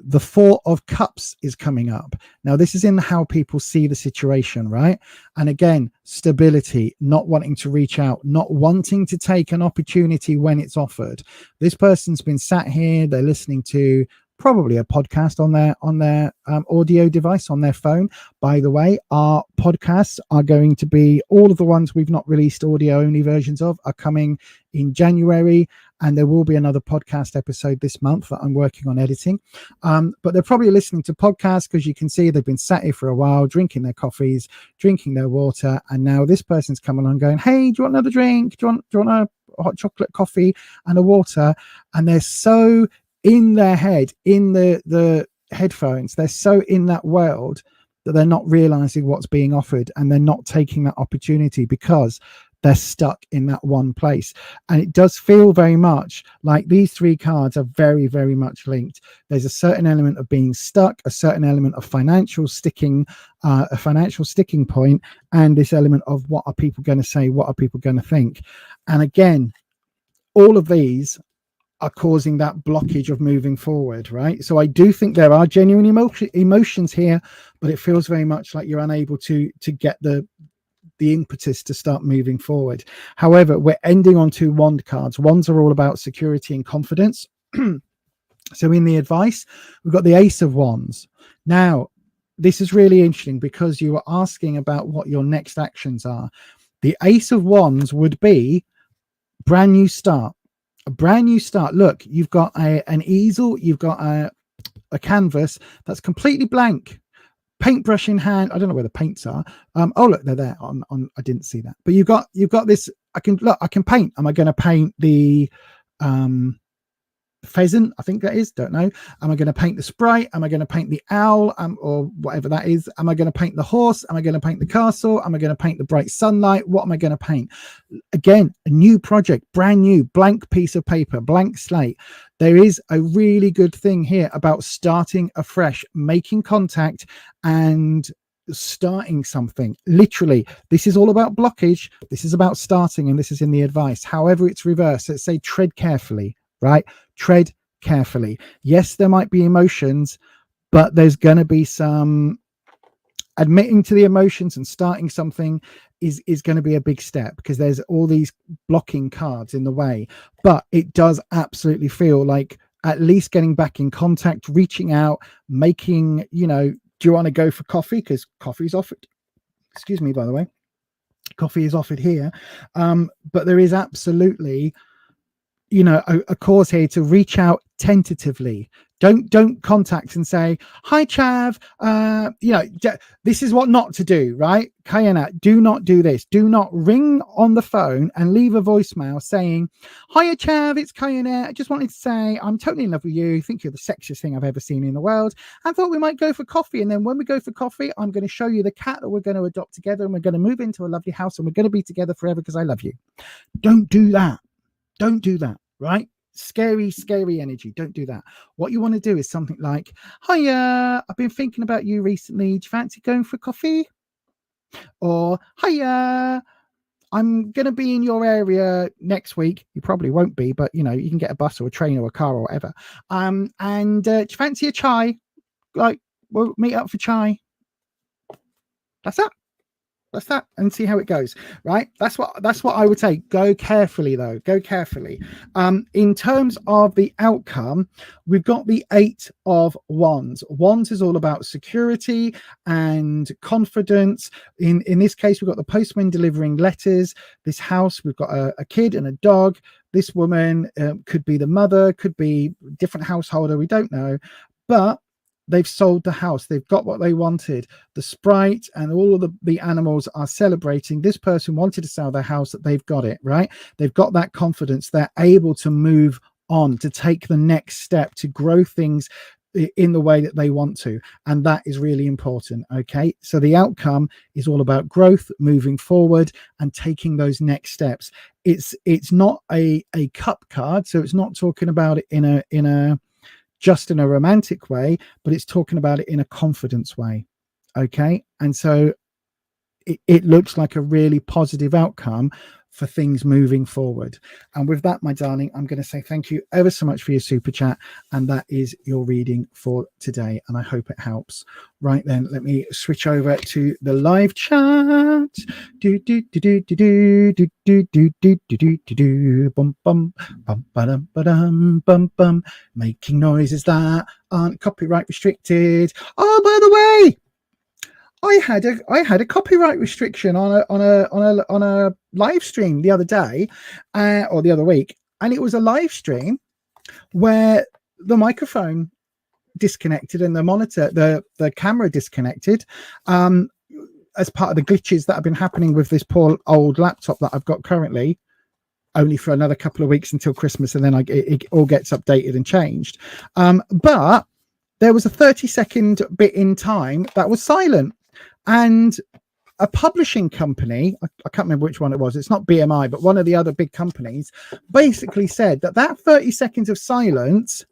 The 4 of cups is coming up. Now this is in how people see the situation, right? And again, stability, not wanting to reach out, not wanting to take an opportunity when it's offered. This person's been sat here, they're listening to probably a podcast on their audio device on their phone. By the way, our podcasts are going to be, all of the ones we've not released audio only versions of are coming in January, and there will be another podcast episode this month that I'm working on editing. But they're probably listening to podcasts because you can see they've been sat here for a while, drinking their coffees, drinking their water, and now this person's coming along going, hey, do you want another drink? Do you want a hot chocolate coffee and a water? And they're so in their head, in the headphones, they're so in that world that they're not realizing what's being offered, and they're not taking that opportunity because they're stuck in that one place. And it does feel very much like these 3 cards are very, very much linked. There's a certain element of being stuck, a certain element of financial sticking, a financial sticking point, and this element of what are people going to say, what are people going to think. And again, all of these are causing that blockage of moving forward, right? So I do think there are genuine emotions here, but it feels very much like you're unable to get the the impetus to start moving forward. However, we're ending on 2 wand cards. Wands are all about security and confidence. So in the advice, we've got the Ace of Wands. Now, this is really interesting because you were asking about what your next actions are. The Ace of Wands would be brand new start. A brand new start. Look, you've got an easel, you've got a canvas that's completely blank. Paintbrush in hand. I don't know where the paints are. Oh, look, they're there. On I didn't see that. But you've got this. I can paint. Am I going to paint the pheasant? I think that is. Don't know. Am I going to paint the sprite? Am I going to paint the owl? Or whatever that is? Am I going to paint the horse? Am I going to paint the castle? Am I going to paint the bright sunlight? What am I going to paint? Again, a new project, brand new, blank piece of paper, blank slate. There is a really good thing here about starting afresh, making contact and starting something. Literally, this is all about blockage. This is about starting, and this is in the advice. However, it's reversed. Let's say tread carefully, right? Tread carefully. Yes, there might be emotions, but there's going to be some admitting to the emotions and starting something is going to be a big step because there's all these blocking cards in the way. But it does absolutely feel like at least getting back in contact, reaching out, making, you know, do you want to go for coffee? Because coffee's offered. Excuse me, by the way. Coffee is offered here. But there is absolutely, you know, a cause here to reach out tentatively. Don't contact and say, hi Chav, you know, this is what not to do, right? Kayana, do not do this. Do not ring on the phone and leave a voicemail saying, hiya Chav, it's Kayana. I just wanted to say I'm totally in love with you. I think you're the sexiest thing I've ever seen in the world. I thought we might go for coffee. And then when we go for coffee, I'm going to show you the cat that we're going to adopt together, and we're going to move into a lovely house, and we're going to be together forever because I love you. Don't do that. Don't do that, right? Scary energy. Don't do that. What you want to do is something like, hiya, I've been thinking about you recently. Do you fancy going for coffee? Or, hiya, I'm going to be in your area next week. You probably won't be, but you know, you can get a bus or a train or a car or whatever. And do you fancy a chai? Like, we'll meet up for chai. That's that. That's that, and see how it goes, right? That's what I would say. Go carefully though. Go carefully. In terms of the outcome, we've got the 8 of Wands. Wands is all about security and confidence. In this case, we've got the postman delivering letters. This house, we've got a kid and a dog. This woman could be the mother, could be a different householder. We don't know, but they've sold the house. They've got what they wanted. The sprite and all of the animals are celebrating. This person wanted to sell their house, that they've got it, right? They've got that confidence. They're able to move on, to take the next step, to grow things in the way that they want to. And that is really important. Okay. So the outcome is all about growth, moving forward and taking those next steps. It's not a cup card. So it's not talking about it in a just in a romantic way, but it's talking about it in a confidence way. Okay. And so it looks like a really positive outcome for things moving forward. And with that, my darling, I'm going to say thank you ever so much for your super chat. And that is your reading for today. And I hope it helps. Right then, let me switch over to the live chat. Do do do do do do do do do do do do bum bum bum ba-dum ba-dum bum bum, making noises that aren't copyright restricted. Oh, by the way, I had a copyright restriction on a live stream the other day, or the other week, and it was a live stream where the microphone disconnected and the monitor, the camera disconnected, as part of the glitches that have been happening with this poor old laptop that I've got currently, only for another couple of weeks until Christmas, and then it all gets updated and changed. But there was a 30-second bit in time that was silent. And a publishing company, I can't remember which one it was, it's not BMI, but one of the other big companies, basically said that 30 seconds of silence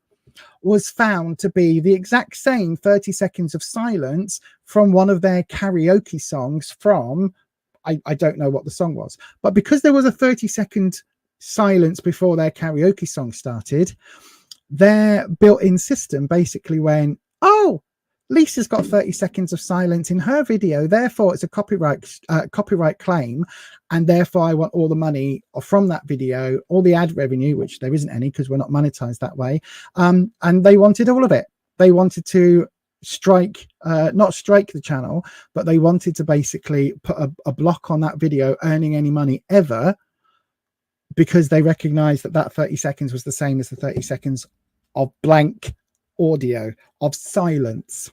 was found to be the exact same 30 seconds of silence from one of their karaoke songs from, I don't know what the song was, but because there was a 30-second silence before their karaoke song started, their built-in system basically went, oh, Lisa's got 30 seconds of silence in her video, therefore it's a copyright claim, and therefore I want all the money from that video, all the ad revenue, which there isn't any because we're not monetized that way. And they wanted all of it. They wanted to not strike the channel, but they wanted to basically put a block on that video earning any money ever, because they recognized that 30 seconds was the same as the 30 seconds of blank audio, of silence,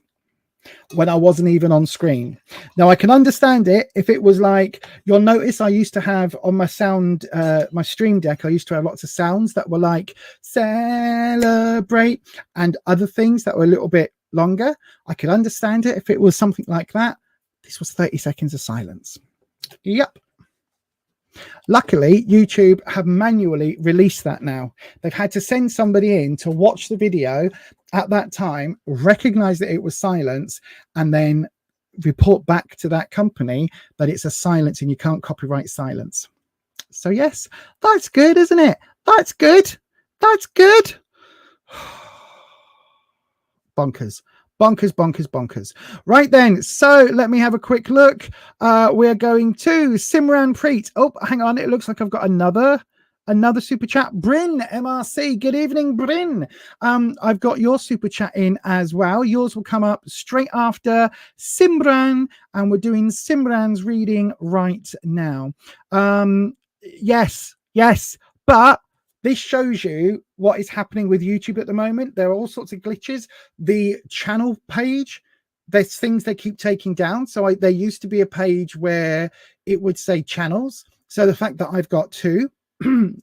when I wasn't even on screen. Now I can understand it if it was like, you'll notice I used to have on my sound, my stream deck, I used to have lots of sounds that were like celebrate and other things that were a little bit longer. I could understand it if it was something like that. This was 30 seconds of silence. Yep. Luckily, YouTube have manually released that now. They've had to send somebody in to watch the video at that time, recognize that it was silence, and then report back to that company that it's a silence and you can't copyright silence. So yes, that's good, isn't it? That's good. That's good. Bonkers. Bonkers, bonkers, bonkers. Right then, so let me have a quick look. We're going to Simran Preet. Oh, hang on. It looks like I've got another super chat. Bryn MRC. Good evening, Bryn. I've got your super chat in as well. Yours will come up straight after Simran, and we're doing Simran's reading right now. Yes, but this shows you what is happening with YouTube at the moment. There are all sorts of glitches. The channel page, there's things they keep taking down. So there used to be a page where it would say channels. So the fact that I've got two,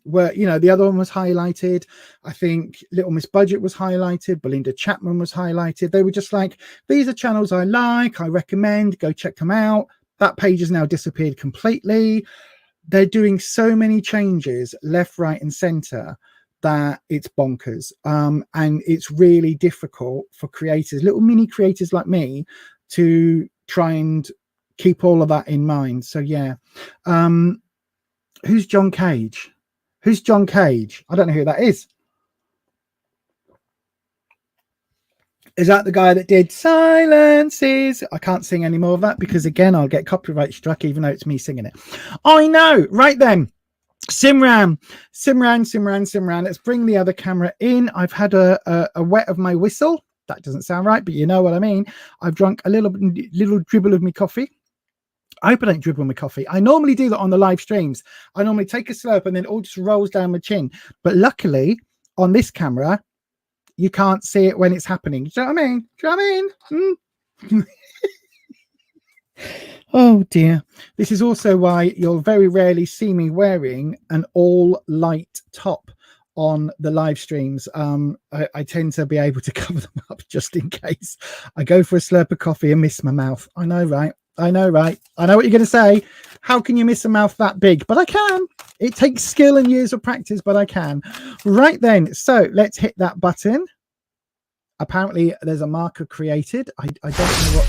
where, you know, the other one was highlighted. I think Little Miss Budget was highlighted. Belinda Chapman was highlighted. They were just like, these are channels I like, I recommend, go check them out. That page has now disappeared completely. They're doing so many changes left, right, and center that it's bonkers. And it's really difficult for creators, little mini creators like me, to try and keep all of that in mind. So yeah. Who's John Cage? Who's John Cage? I don't know who that is. Is that the guy that did Silences? I can't sing any more of that because, again, I'll get copyright struck even though it's me singing it. I know. Right then. Simran. Let's bring the other camera in. I've had a wet of my whistle. That doesn't sound right, but you know what I mean. I've drunk a little dribble of my coffee. I hope I don't dribble my coffee. I normally do that on the live streams. I normally take a slurp and then it all just rolls down my chin. But luckily, on this camera, you can't see it when it's happening. Do you know what I mean? Do you know what I mean? Oh dear. This is also why you'll very rarely see me wearing an all light top on the live streams. I tend to be able to cover them up just in case I go for a slurp of coffee and miss my mouth. I know, right? I know, right? I know what you're going to say. How can you miss a mouth that big? But I can. It takes skill and years of practice, but I can. Right then. So let's hit that button. Apparently there's a marker created. I don't know what.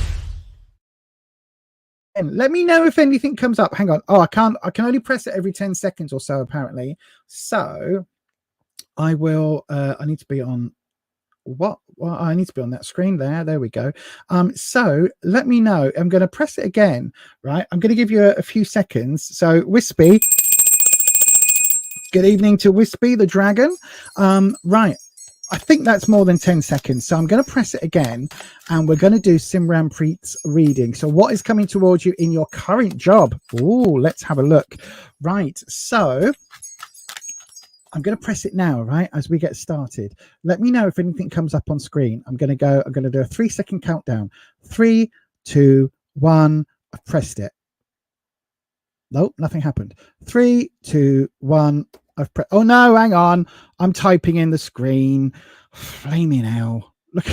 And let me know if anything comes up. Hang on. Oh, I can only press it every 10 seconds or so, apparently. So I will, I need to be on what? Well, I need to be on that screen there we go. So let me know. I'm going to press it again, right? I'm going to give you a few seconds. So Wispy, good evening to Wispy the dragon. Right, I think that's more than 10 seconds, so I'm going to press it again and we're going to do Simran Preet's reading. So what is coming towards you in your current job? Oh, let's have a look. Right, so I'm going to press it now, right, as we get started. Let me know if anything comes up on screen. I'm going to do a 3-second countdown. 3, 2, 1. I've pressed it. Nope, nothing happened. 3, 2, 1. I've pressed. Oh no, hang on. I'm typing in the screen. Flaming hell. Look.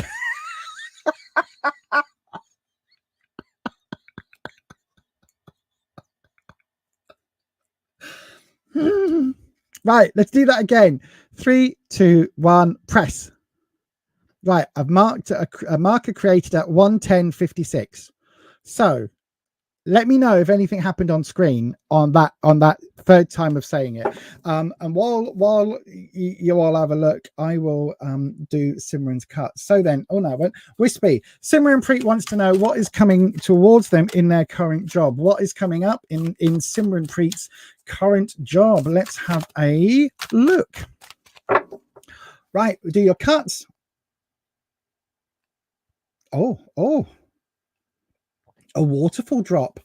Right, let's do that again. 3, 2, 1, press. Right, I've marked a marker created at 1:10:56. So let me know if anything happened on screen on that third time of saying it. And while you all have a look, I will do Simran's cut. So then, oh no, but Wispy, Simran Preet wants to know what is coming towards them in their current job. What is coming up in Simran Preet's current job? Let's have a look. Right, do your cuts. Oh. A waterfall drop.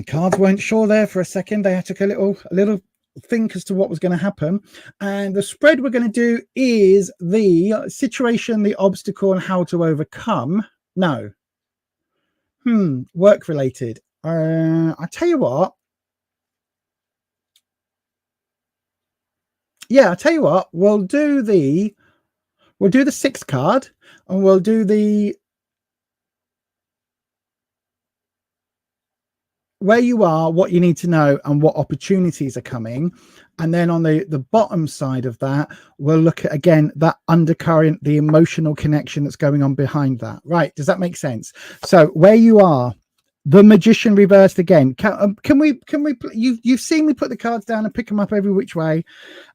Cards weren't sure there for a second. They had to take a little think as to what was going to happen. And the spread we're going to do is the situation, the obstacle, and how to overcome. No. Work related. I tell you what. Yeah, I tell you what. We'll do the 6th card, and we'll do the where you are, what you need to know, and what opportunities are coming. And then on the bottom side of that, we'll look at, again, that undercurrent, the emotional connection that's going on behind that. Right. Does that make sense? So where you are, the Magician reversed again. Can we you've seen me put the cards down and pick them up every which way.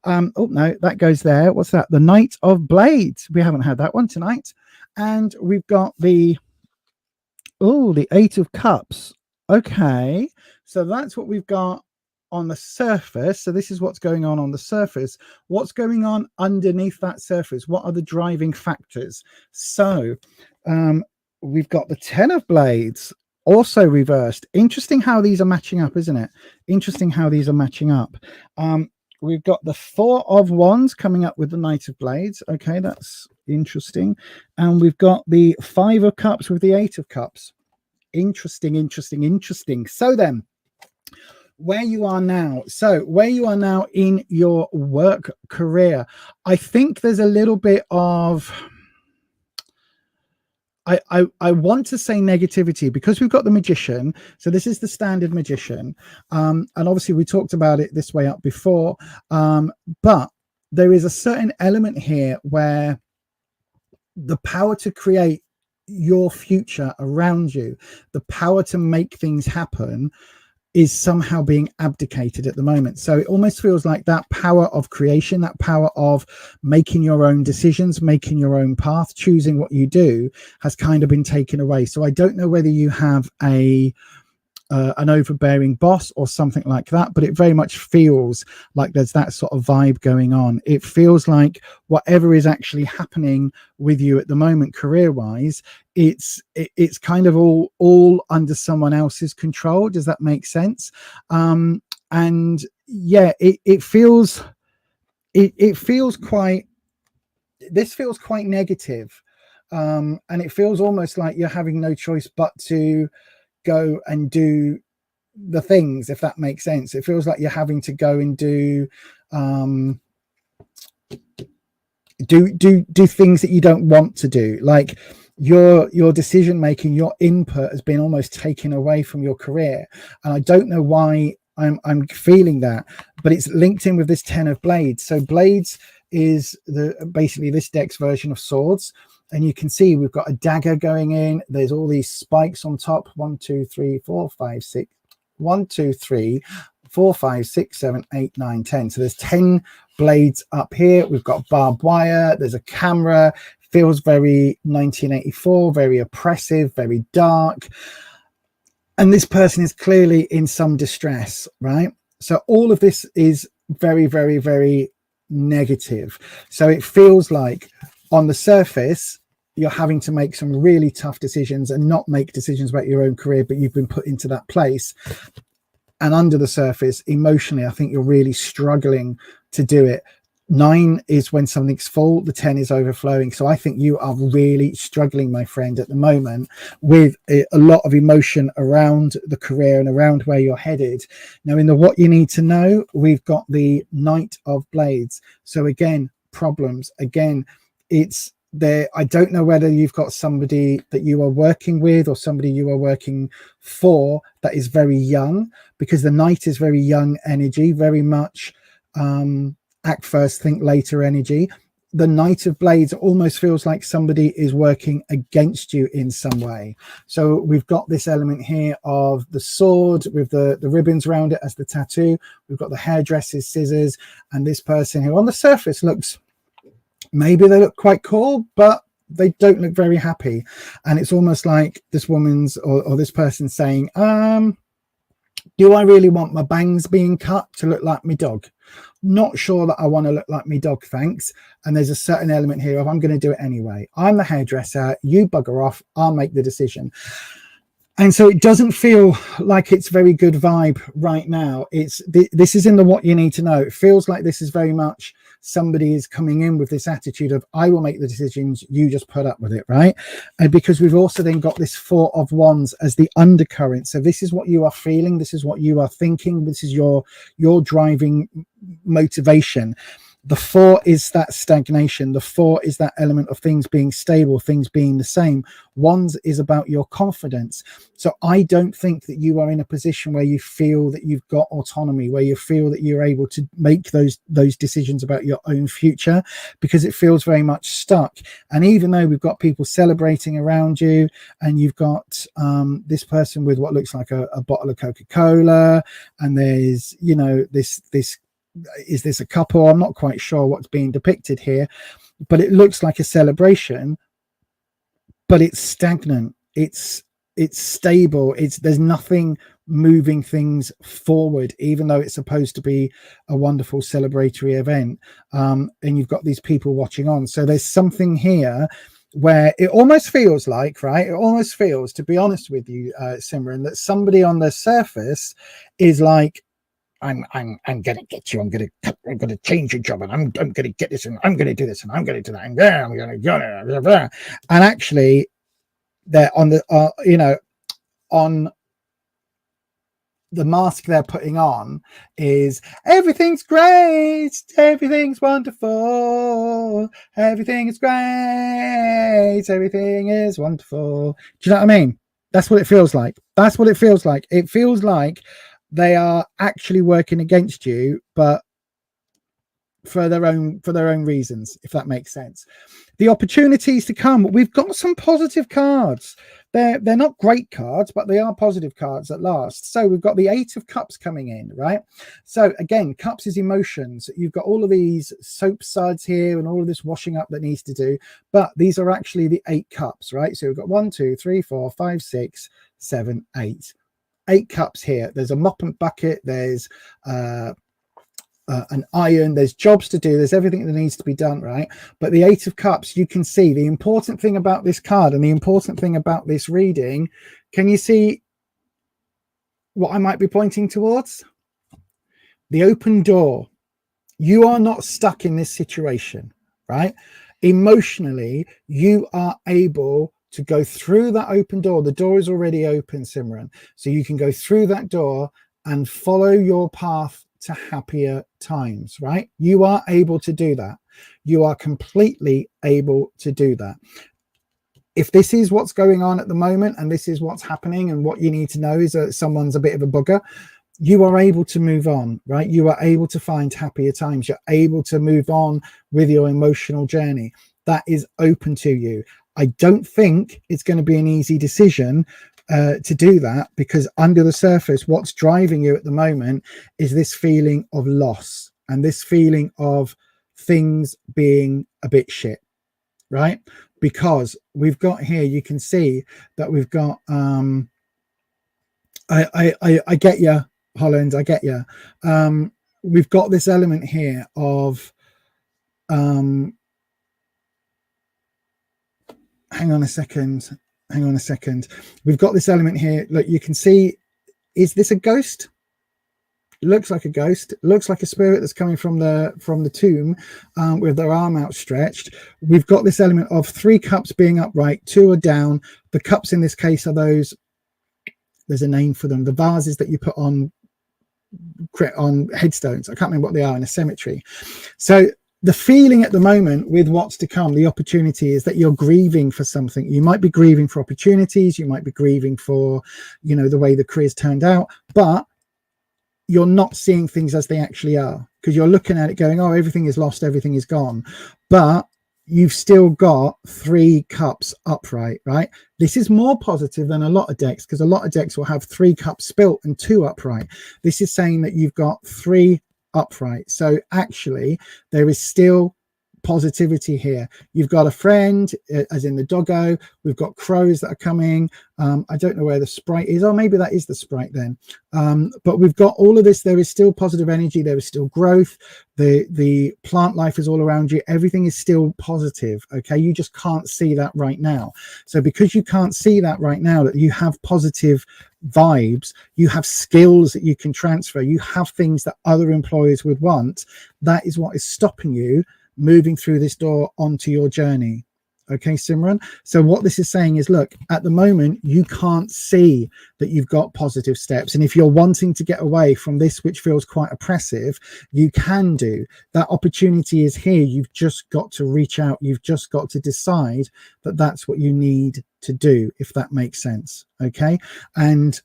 Oh no, that goes there. What's that? The Knight of Blades. We haven't had that one tonight. And we've got the 8 of Cups. Okay, so that's what we've got on the surface. So this is what's going on the surface. What's going on underneath that surface? What are the driving factors? So we've got the 10 of Blades also reversed. Interesting how these are matching up, isn't it? Interesting how these are matching up. We've got the 4 of Wands coming up with the Knight of Blades. Okay, that's interesting. And we've got the 5 of Cups with the 8 of Cups. Interesting. So then, where you are now. So where you are now in your work career, I think there's a little bit of, I want to say negativity, because we've got the Magician. So this is the standard Magician. And obviously we talked about it this way up before. But there is a certain element here where the power to create your future around you, the power to make things happen, is somehow being abdicated at the moment. So it almost feels like that power of creation, that power of making your own decisions, making your own path, choosing what you do, has kind of been taken away. So I don't know whether you have an overbearing boss or something like that, but it very much feels like there's that sort of vibe going on. It feels like whatever is actually happening with you at the moment, career wise, it's kind of all under someone else's control. Does that make sense? And yeah, it feels quite negative. And it feels almost like you're having no choice but to go and do the things, if that makes sense. It feels like you're having to go and do things that you don't want to do. Like your decision making, your input has been almost taken away from your career. And I don't know why I'm feeling that, but it's linked in with this 10 of Blades. So Blades is basically this deck's version of Swords. And you can see we've got a dagger going in. There's all these spikes on top. 1, 2, 3, 4, 5, 6. 1, 2, 3, 4, 5, 6, 7, 8, 9, 10. So there's 10 blades up here. We've got barbed wire. There's a camera. Feels very 1984, very oppressive, very dark. And this person is clearly in some distress, right? So all of this is very, very, very negative. So it feels like on the surface, you're having to make some really tough decisions and not make decisions about your own career, but you've been put into that place. And under the surface, emotionally, I think you're really struggling to do it. 9 is when something's full, the 10 is overflowing. So I think you are really struggling, my friend, at the moment with a lot of emotion around the career and around where you're headed. Now, in the what you need to know, we've got the Knight of Blades. So again, problems. Again, it's there. I don't know whether you've got somebody that you are working with or somebody you are working for that is very young, because the Knight is very young energy, very much act first, think later energy. the Knight of Blades almost feels like somebody is working against you in some way. So we've got this element here of the sword with the ribbons around it as the tattoo. We've got the hairdressers, scissors, and this person who on the surface looks, maybe they look quite cool, but they don't look very happy. And it's almost like this woman's or this person saying, do I really want my bangs being cut to look like my dog? Not sure that I want to look like my dog, thanks. And there's a certain element here of I'm going to do it anyway. I'm the hairdresser, you bugger off, I'll make the decision. And so it doesn't feel like it's very good vibe right now. This is in the what you need to know. It feels like this is very much somebody is coming in with this attitude of I will make the decisions, you just put up with it, right? And because we've also then got this Four of Wands as the undercurrent. So this is what you are feeling, this is what you are thinking, this is your driving motivation. The Four is that stagnation. The Four is that element of things being stable, things being the same. Wands is about your confidence. So I don't think that you are in a position where you feel that you've got autonomy, where you feel that you're able to make those decisions about your own future, because it feels very much stuck. And even though we've got people celebrating around you, and you've got this person with what looks like a bottle of Coca-Cola, and there's, you know, this is this a couple? I'm not quite sure what's being depicted here, but it looks like a celebration, but it's stagnant. It's stable. There's nothing moving things forward, even though it's supposed to be a wonderful celebratory event. And you've got these people watching on. So there's something here where it almost feels like, right? It almost feels, to be honest with you, Simran, that somebody on the surface is like, I'm gonna get you. I'm gonna change your job, and I'm gonna get this, and I'm gonna do this, and I'm gonna do that, and I'm gonna go. And actually, they're on the you know, on the mask they're putting on is everything's great, everything's wonderful, everything is great, everything is wonderful. Do you know what I mean? That's what it feels like. That's what it feels like. It feels like they are actually working against you, but for their own reasons, if that makes sense. The opportunities to come, we've got some positive cards. They're not great cards, but they are positive cards at last. So we've got the Eight of Cups coming in, right? So again, cups is emotions. You've got all of these soap suds here and all of this washing up that needs to do, but these are actually the 8 cups, right? So we've got 1, 2, 3, 4, 5, 6, 7, 8. 8 cups here. There's a mop and bucket, there's an iron, there's jobs to do, there's everything that needs to be done, right? But the 8 of Cups, you can see the important thing about this card and the important thing about this reading. Can you see what I might be pointing towards? The open door. You are not stuck in this situation, right? Emotionally, you are able to go through that open door. The door is already open, Simran. So you can go through that door and follow your path to happier times, right? You are able to do that. You are completely able to do that. If this is what's going on at the moment and this is what's happening, and what you need to know is that someone's a bit of a bugger, you are able to move on, right? You are able to find happier times. You're able to move on with your emotional journey. That is open to you. I don't think it's going to be an easy decision to do that, because under the surface, what's driving you at the moment is this feeling of loss and this feeling of things being a bit shit, right? Because we've got here, you can see that we've got I get you, Holland, I get you. We've got this element here of hang on a second. We've got this element here. Look, you can see, is this a ghost? It looks like a ghost. It looks like a spirit that's coming from the tomb with their arm outstretched. We've got this element of 3 cups being upright, 2 are down. The cups in this case are those, there's a name for them, the vases that you put on headstones. I can't remember what they are in a cemetery. So the feeling at the moment with what's to come, the opportunity, is that you're grieving for something. You might be grieving for opportunities. You might be grieving for, you know, the way the career's turned out. But you're not seeing things as they actually are, because you're looking at it going, oh, everything is lost, everything is gone. But you've still got 3 cups upright, right? This is more positive than a lot of decks, because a lot of decks will have 3 cups spilt and 2 upright. This is saying that you've got 3 upright. So actually there is still positivity here. You've got a friend, as in the doggo. We've got crows that are coming. I don't know where the sprite is. Oh, maybe that is the sprite then. But we've got all of this. There is still positive energy. There is still growth. The plant life is all around you. Everything is still positive. Okay, you just can't see that right now. So because you can't see that right now, that you have positive vibes, you have skills that you can transfer, you have things that other employers would want, that is what is stopping you moving through this door onto your journey. Okay, Simran. So what this is saying is, look, at the moment you can't see that you've got positive steps, and if you're wanting to get away from this, which feels quite oppressive, you can do that. Opportunity is here. You've just got to reach out. You've just got to decide that that's what you need to do, if that makes sense. Okay, and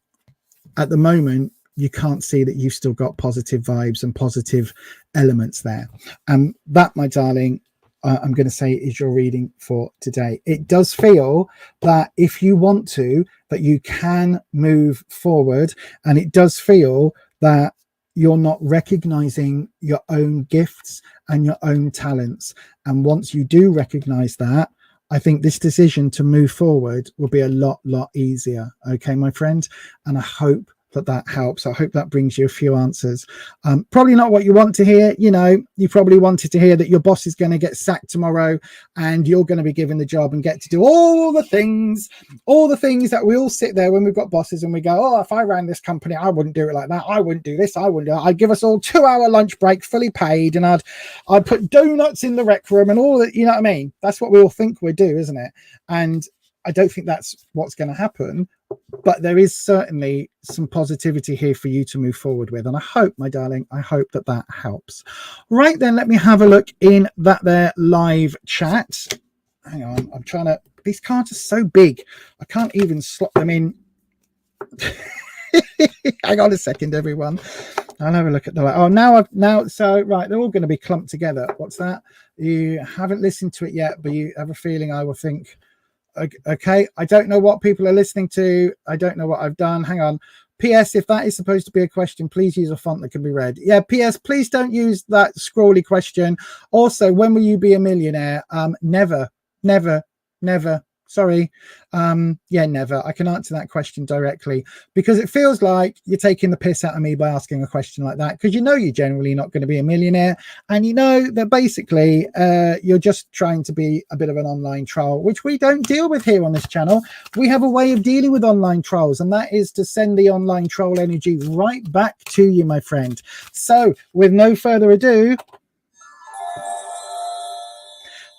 at the moment you can't see that you've still got positive vibes and positive elements there. And that, my darling, I'm going to say is your reading for today. It does feel that if you want to, that you can move forward, and it does feel that you're not recognizing your own gifts and your own talents. And once you do recognize that, I think this decision to move forward will be a lot easier. Okay, my friend, and I hope that helps. I hope that brings you a few answers. Probably not what you want to hear. You know, you probably wanted to hear that your boss is going to get sacked tomorrow and you're going to be given the job and get to do all the things that we all sit there when we've got bosses and we go, oh, if I ran this company, I wouldn't do it like that. I wouldn't do this. I wouldn't do it. I'd give us all 2-hour lunch break, fully paid, and I'd put donuts in the rec room and all that. You know what I mean? That's what we all think we do, isn't it? And I don't think that's what's going to happen. But there is certainly some positivity here for you to move forward with. And I hope, my darling, I hope that helps. Right then, let me have a look in that there live chat. Hang on, I'm trying to, these cards are so big, I can't even slot them in. Hang on a second, everyone. I'll have a look at the, oh, so right, they're all going to be clumped together. What's that? You haven't listened to it yet, but you have a feeling I will think. Okay, I don't know what people are listening to. I don't know what I've done. Hang on. PS, if that is supposed to be a question, please use a font that can be read. Yeah, PS, please don't use that scrawly question. Also, when will you be a millionaire? Never. Sorry. Yeah, never. I can answer that question directly, because it feels like you're taking the piss out of me by asking a question like that, because you know you're generally not going to be a millionaire, and you know that basically you're just trying to be a bit of an online troll, which we don't deal with here on this channel. We have a way of dealing with online trolls, and that is to send the online troll energy right back to you, my friend. So with no further ado,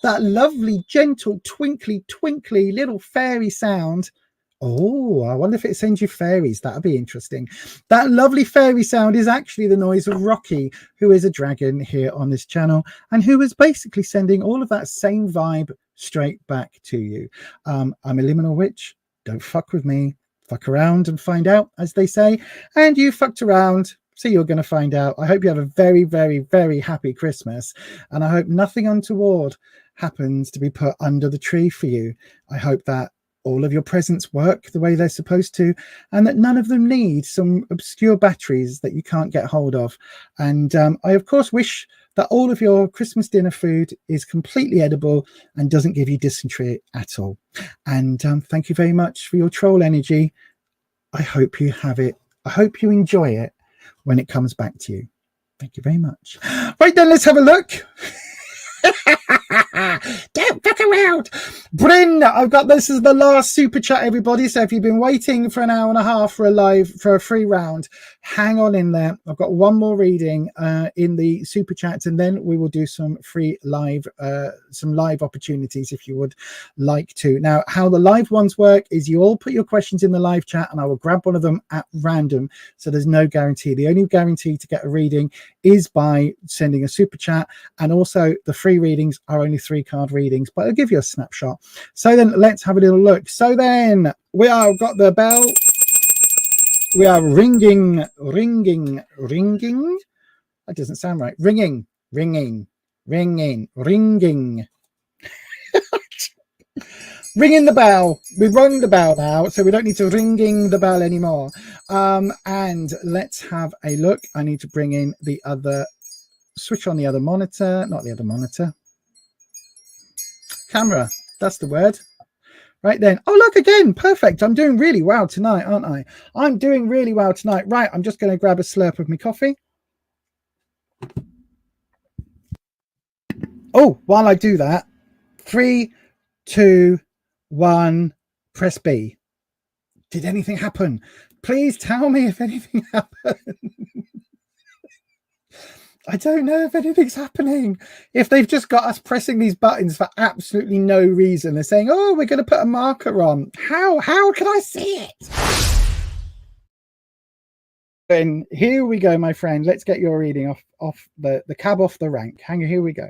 that lovely, gentle, twinkly, twinkly little fairy sound. Oh, I wonder if it sends you fairies. That'd be interesting. That lovely fairy sound is actually the noise of Rocky, who is a dragon here on this channel, and who is basically sending all of that same vibe straight back to you. I'm a liminal witch. Don't fuck with me. Fuck around and find out, as they say. And you fucked around, so you're going to find out. I hope you have a very, very, very happy Christmas, and I hope nothing untoward happens to be put under the tree for you. I hope that all of your presents work the way they're supposed to, and that none of them need some obscure batteries that you can't get hold of. And I of course wish that all of your Christmas dinner food is completely edible and doesn't give you dysentery at all. And thank you very much for your troll energy. I hope you have it. I hope you enjoy it when it comes back to you. Thank you very much. Right then, let's have a look. Don't fuck around, Bryn. I've got, this is the last super chat, everybody. So if you've been waiting for an hour and a half for a free round, hang on in there. I've got one more reading in the super chats, and then we will do some free live opportunities if you would like to. Now, how the live ones work is you all put your questions in the live chat, and I will grab one of them at random. So there's no guarantee. The only guarantee to get a reading is by sending a super chat, and also the free readings are only 3-card readings, but I'll give you a snapshot. So then let's have a little look. So then we are got the bell. We are ringing. That doesn't sound right. Ringing. Ringing the bell. We've rung the bell now, so we don't need to ringing the bell anymore. And let's have a look. I need to bring in the other, switch on the other monitor, not the other monitor. Camera, that's the word. Right then. Oh, look again. Perfect. I'm doing really well tonight, aren't I? I'm doing really well tonight. Right, I'm just going to grab a slurp of my coffee. Oh, while I do that, 3, 2, 1, press B. Did anything happen? Please tell me if anything happened. I don't know if anything's happening. If they've just got us pressing these buttons for absolutely no reason. They're saying, oh, we're going to put a marker on. How can I see it? And here we go, my friend. Let's get your reading off the cab off the rank. Hang on, here we go.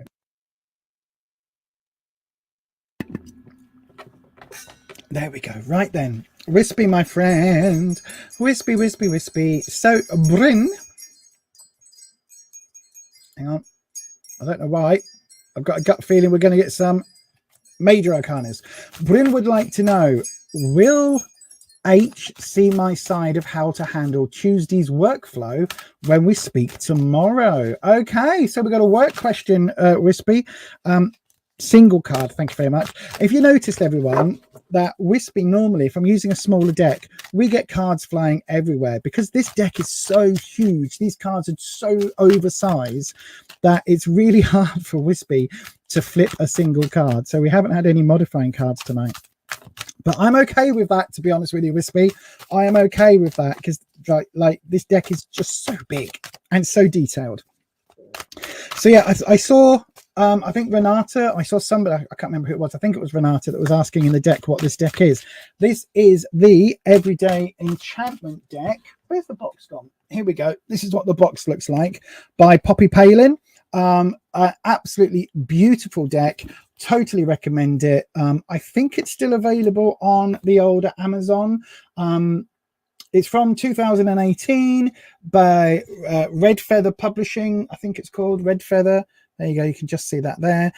There we go. Right then. Wispy, my friend. Wispy, wispy, wispy. So, Bryn. Hang on. I don't know why. I've got a gut feeling we're going to get some major arcanas. Bryn would like to know, will H see my side of how to handle Tuesday's workflow when we speak tomorrow? Okay, so we've got a work question, Wispy. Single card, thank you very much. If you noticed, everyone, that Wispy, normally if I'm using a smaller deck, we get cards flying everywhere because this deck is so huge. These cards are so oversized that it's really hard for Wispy to flip a single card. So we haven't had any modifying cards tonight, but I'm okay with that, to be honest with you, Wispy. I am okay with that because like this deck is just so big and so detailed. So yeah, I saw I think Renata, I saw somebody, I can't remember who it was. I think it was Renata that was asking in the deck what this deck is. This is the Everyday Enchantment deck. Where's the box gone? Here we go. This is what the box looks like by Poppy Palin. Absolutely beautiful deck. Totally recommend it. I think it's still available on the older Amazon. It's from 2018 by Red Feather Publishing. I think it's called Red Feather. There you go. You can just see that there.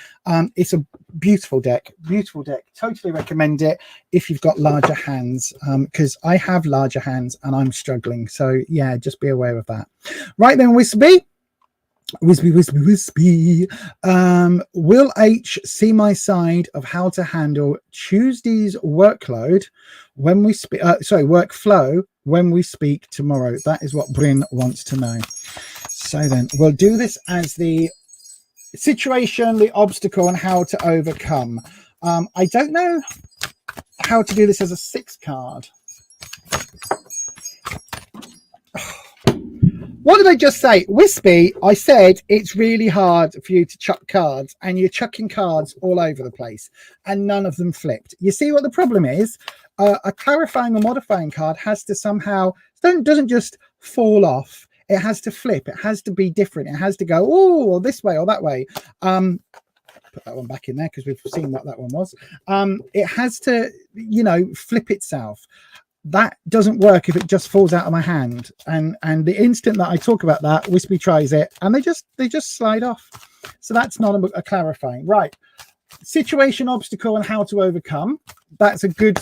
It's a beautiful deck. Beautiful deck. Totally recommend it if you've got larger hands, because I have larger hands and I'm struggling. So yeah, just be aware of that. Right then, Wispy. Wispy. Will H see my side of how to handle Tuesday's workload when we speak? Workflow when we speak tomorrow. That is what Bryn wants to know. So then we'll do this as the situation, the obstacle, and how to overcome. I don't know how to do this as a 6 card. What did I just say? Wispy, I said it's really hard for you to chuck cards, and you're chucking cards all over the place, and none of them flipped. You see what the problem is? A clarifying or modifying card has to somehow, doesn't just fall off. It has to flip. It has to be different. It has to go, oh, this way or that way. Put that one back in there because we've seen what that one was. It has to, flip itself. That doesn't work if it just falls out of my hand. And the instant that I talk about that, Wispy tries it and they just slide off. So that's not a clarifying. Right. Situation, obstacle, and how to overcome. That's a good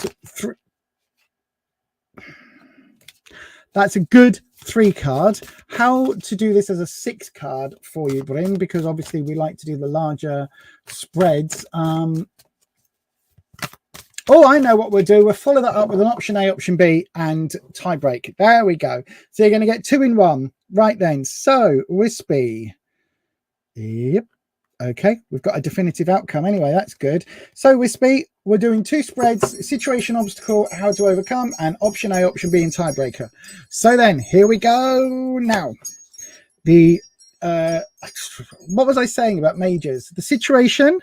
three card. How to do this as a 6 card for you, Bryn, because obviously we like to do the larger spreads. Oh, I know what we'll do. We'll follow that up with an option A, option B, and tie break. There we go. So you're going to get 2 in 1. Right then. So, Wispy. Yep. Okay. We've got a definitive outcome. Anyway, that's good. So, Wispy, we're doing 2 spreads, situation, obstacle, how to overcome, and option A, option B, and tiebreaker. So then, here we go. Now, what was I saying about majors? The situation,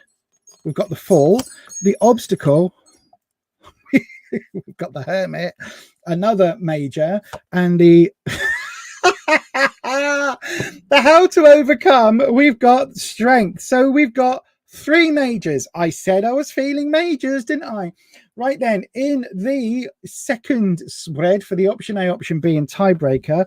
we've got the fall. The obstacle, we've got the hermit, another major, and the how to overcome, we've got strength. So we've got 3 majors. I said I was feeling majors, didn't I? Right then, in the second spread for the option A, option B, and tiebreaker.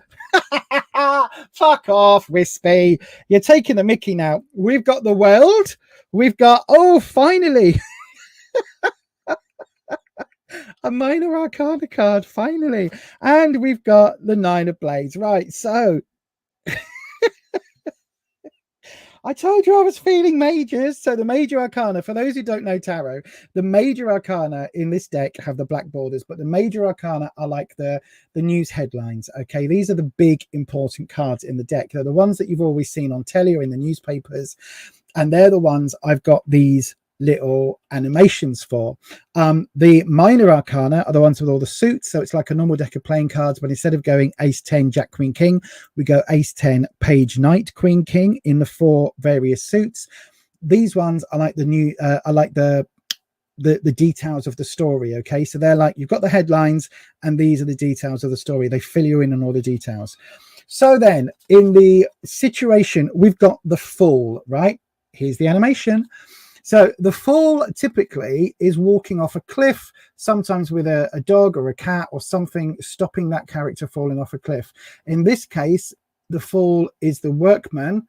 Fuck off, Wispy. You're taking the mickey now. We've got the world. We've got, oh, finally, a minor arcana card, finally. And we've got the 9 of blades. Right, so I told you I was feeling majors. So the major arcana, for those who don't know tarot, the major arcana in this deck have the black borders, but the major arcana are like the news headlines. Okay, these are the big important cards in the deck. They're the ones that you've always seen on telly or in the newspapers, and they're the ones I've got these little animations for. The minor arcana are the ones with all the suits, so it's like a normal deck of playing cards, but instead of going ace 10 jack queen king, we go ace 10 page knight queen king in the 4 various suits. These ones are like the new are like the details of the story. Okay, so they're like, you've got the headlines and these are the details of the story. They fill you in on all the details. So then in the situation, we've got the Fool, right? Here's the animation. So the Fool typically is walking off a cliff, sometimes with a dog or a cat or something stopping that character falling off a cliff. In this case, the Fool is the workman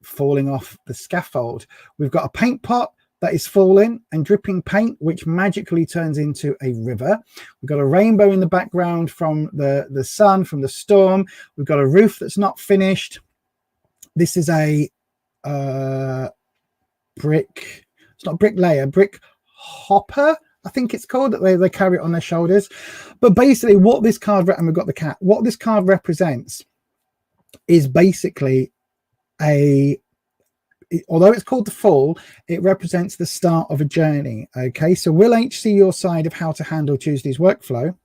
falling off the scaffold. We've got a paint pot that is falling and dripping paint, which magically turns into a river. We've got a rainbow in the background from the sun, from the storm. We've got a roof that's not finished. This is a brick, it's not bricklayer, brick hopper, I think it's called, that they carry it on their shoulders. But basically what this card, and we've got the cat, what this card represents is basically although it's called the Fall, it represents the start of a journey. Okay, so will H see your side of how to handle Tuesday's workflow?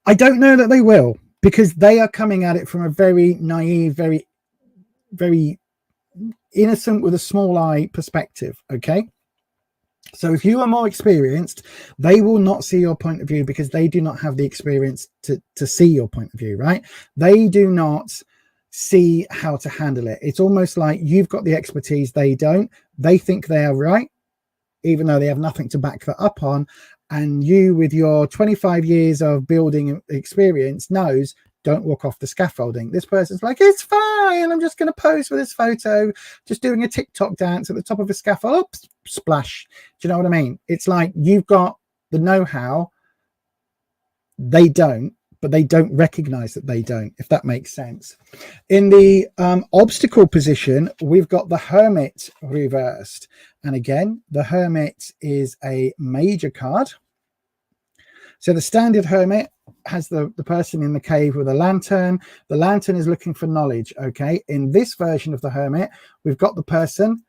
I don't know that they will, because they are coming at it from a very naive, very, very innocent with a small I perspective. Okay, so if you are more experienced, they will not see your point of view because they do not have the experience to see your point of view, right? They do not see how to handle it. It's almost like you've got the expertise, they don't. They think they are right, even though they have nothing to back that up on. And you, with your 25 years of building experience, knows, don't walk off the scaffolding. This person's like, it's fine, I'm just going to pose for this photo, just doing a TikTok dance at the top of a scaffold. Oops, splash. Do you know what I mean? It's like you've got the know-how, they don't, but they don't recognize that they don't, if that makes sense. In the obstacle position, we've got the Hermit reversed. And again, the Hermit is a major card. So the standard Hermit has the person in the cave with a lantern. The lantern is looking for knowledge. Okay, in this version of the Hermit, we've got the person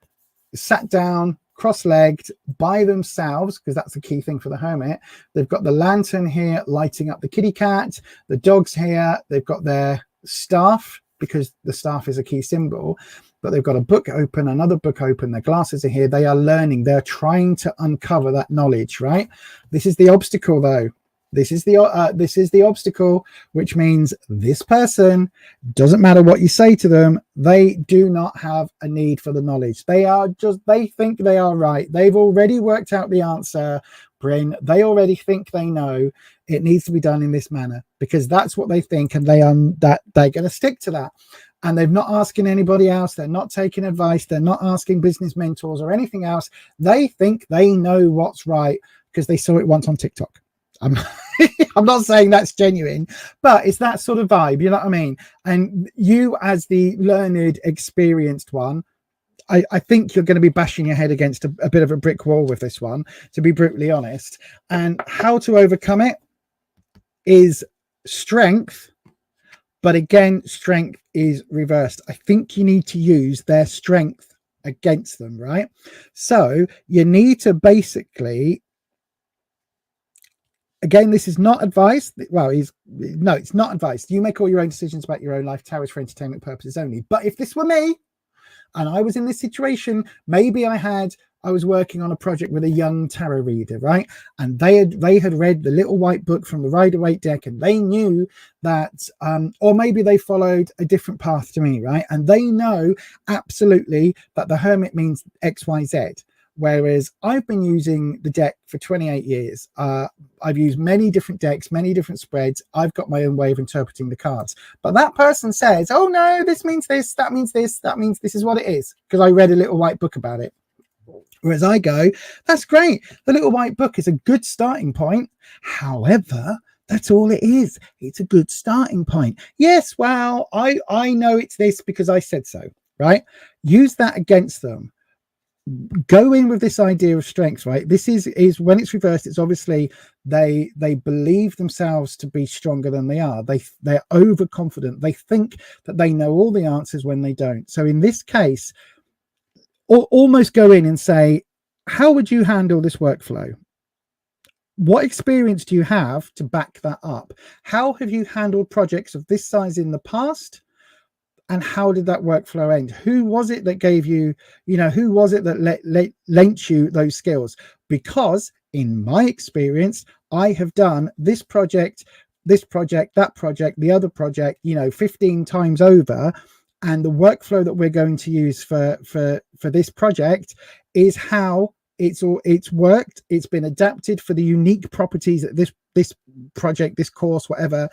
sat down, cross-legged by themselves, because that's the key thing for the Hermit. They've got the lantern here lighting up the kitty cat, the dog's here, they've got their staff, because the staff is a key symbol, but they've got a book open, another book open, their glasses are here, they are learning, they're trying to uncover that knowledge, right? This is the obstacle though. This is the obstacle, which means this person, doesn't matter what you say to them, they do not have a need for the knowledge. They think they are right. They've already worked out the answer, Bryn. They already think they know it needs to be done in this manner, because that's what they think, and they're going to stick to that. And they're not asking anybody else. They're not taking advice. They're not asking business mentors or anything else. They think they know what's right because they saw it once on TikTok. I'm not saying that's genuine, but it's that sort of vibe, you know what I mean? And you, as the learned, experienced one, I think you're going to be bashing your head against a bit of a brick wall with this one, to be brutally honest. And how to overcome it is strength, but again, strength is reversed. I think you need to use their strength against them, right? So you need to basically, again, this is not advice. Well, it's not advice. You make all your own decisions about your own life. Tarot is for entertainment purposes only. But if this were me and I was in this situation, maybe I had I was working on a project with a young tarot reader, right? And they had read the little white book from the Rider-Waite deck, and they knew that, or maybe they followed a different path to me, right? And they know absolutely that the Hermit means XYZ. Whereas I've been using the deck for 28 years. I've used many different decks, many different spreads. I've got my own way of interpreting the cards. But that person says, oh no, this means this, that means this, that means this is what it is, because I read a little white book about it. Whereas I go, that's great. The little white book is a good starting point. However, that's all it is. It's a good starting point. Yes, well, I know it's this because I said so, right? Use that against them. Go in with this idea of strengths, right? This is when it's reversed, it's obviously they believe themselves to be stronger than they are. They're overconfident. They think that they know all the answers when they don't. So in this case, almost go in and say, how would you handle this workflow? What experience do you have to back that up? How have you handled projects of this size in the past? And how did that workflow end? Who was it that gave you, who was it that lent you those skills? Because in my experience, I have done this project, that project, the other project, 15 times over. And the workflow that we're going to use for this project is how it's worked. It's been adapted for the unique properties that this project, this course, whatever,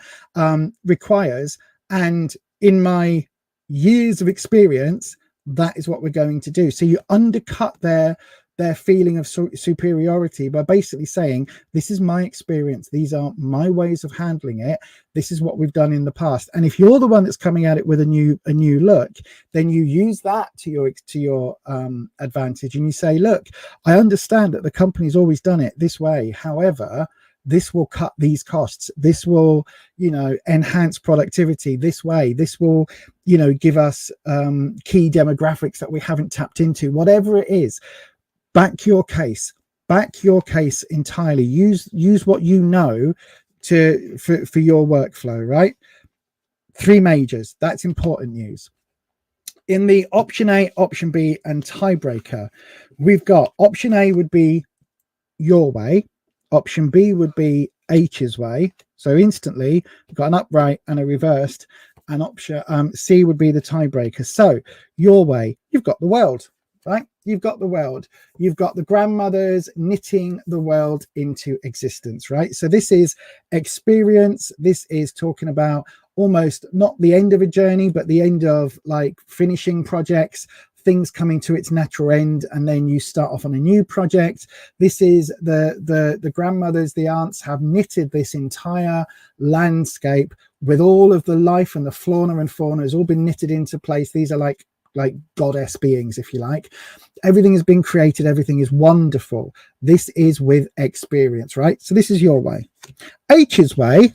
requires. And in my years of experience, that is what we're going to do. So you undercut their feeling of superiority by basically saying, this is my experience, these are my ways of handling it, this is what we've done in the past. And if you're the one that's coming at it with a new look, then you use that to your advantage, and you say, look, I understand that the company's always done it this way, however, this will cut these costs, this will enhance productivity this way, this will give us key demographics that we haven't tapped into. Whatever it is, back your case entirely. Use what you know for your workflow, right? 3 majors, that's important news. In the option A, option B, and tiebreaker, we've got option A would be your way, option B would be H's way. So instantly we've got an upright and a reversed, and option C would be the tiebreaker. So your way, you've got the world, right? You've got the world. You've got the grandmothers knitting the world into existence, right? So this is experience. This is talking about almost not the end of a journey, but the end of like finishing projects, things coming to its natural end, and then you start off on a new project. This is the grandmothers, the aunts have knitted this entire landscape with all of the life, and the flora and fauna has all been knitted into place. These are like goddess beings, if you like. Everything has been created, everything is wonderful. This is with experience, right? So this is your way. H's way,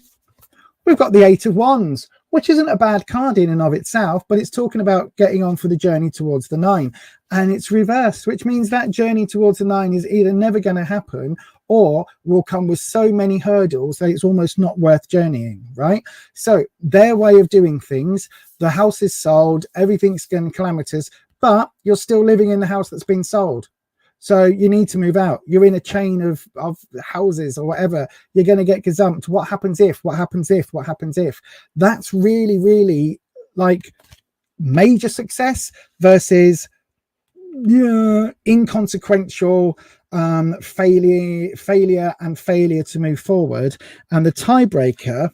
we've got the 8 of Wands, which isn't a bad card in and of itself, but it's talking about getting on for the journey towards the 9. And it's reversed, which means that journey towards the 9 is either never going to happen or will come with so many hurdles that it's almost not worth journeying, right? So their way of doing things, the house is sold, everything's going calamitous, but you're still living in the house that's been sold. So you need to move out. You're in a chain of houses or whatever. You're going to get gazumped. What happens if? What happens if? What happens if? That's really, really like major success versus inconsequential failure to move forward. And the tiebreaker,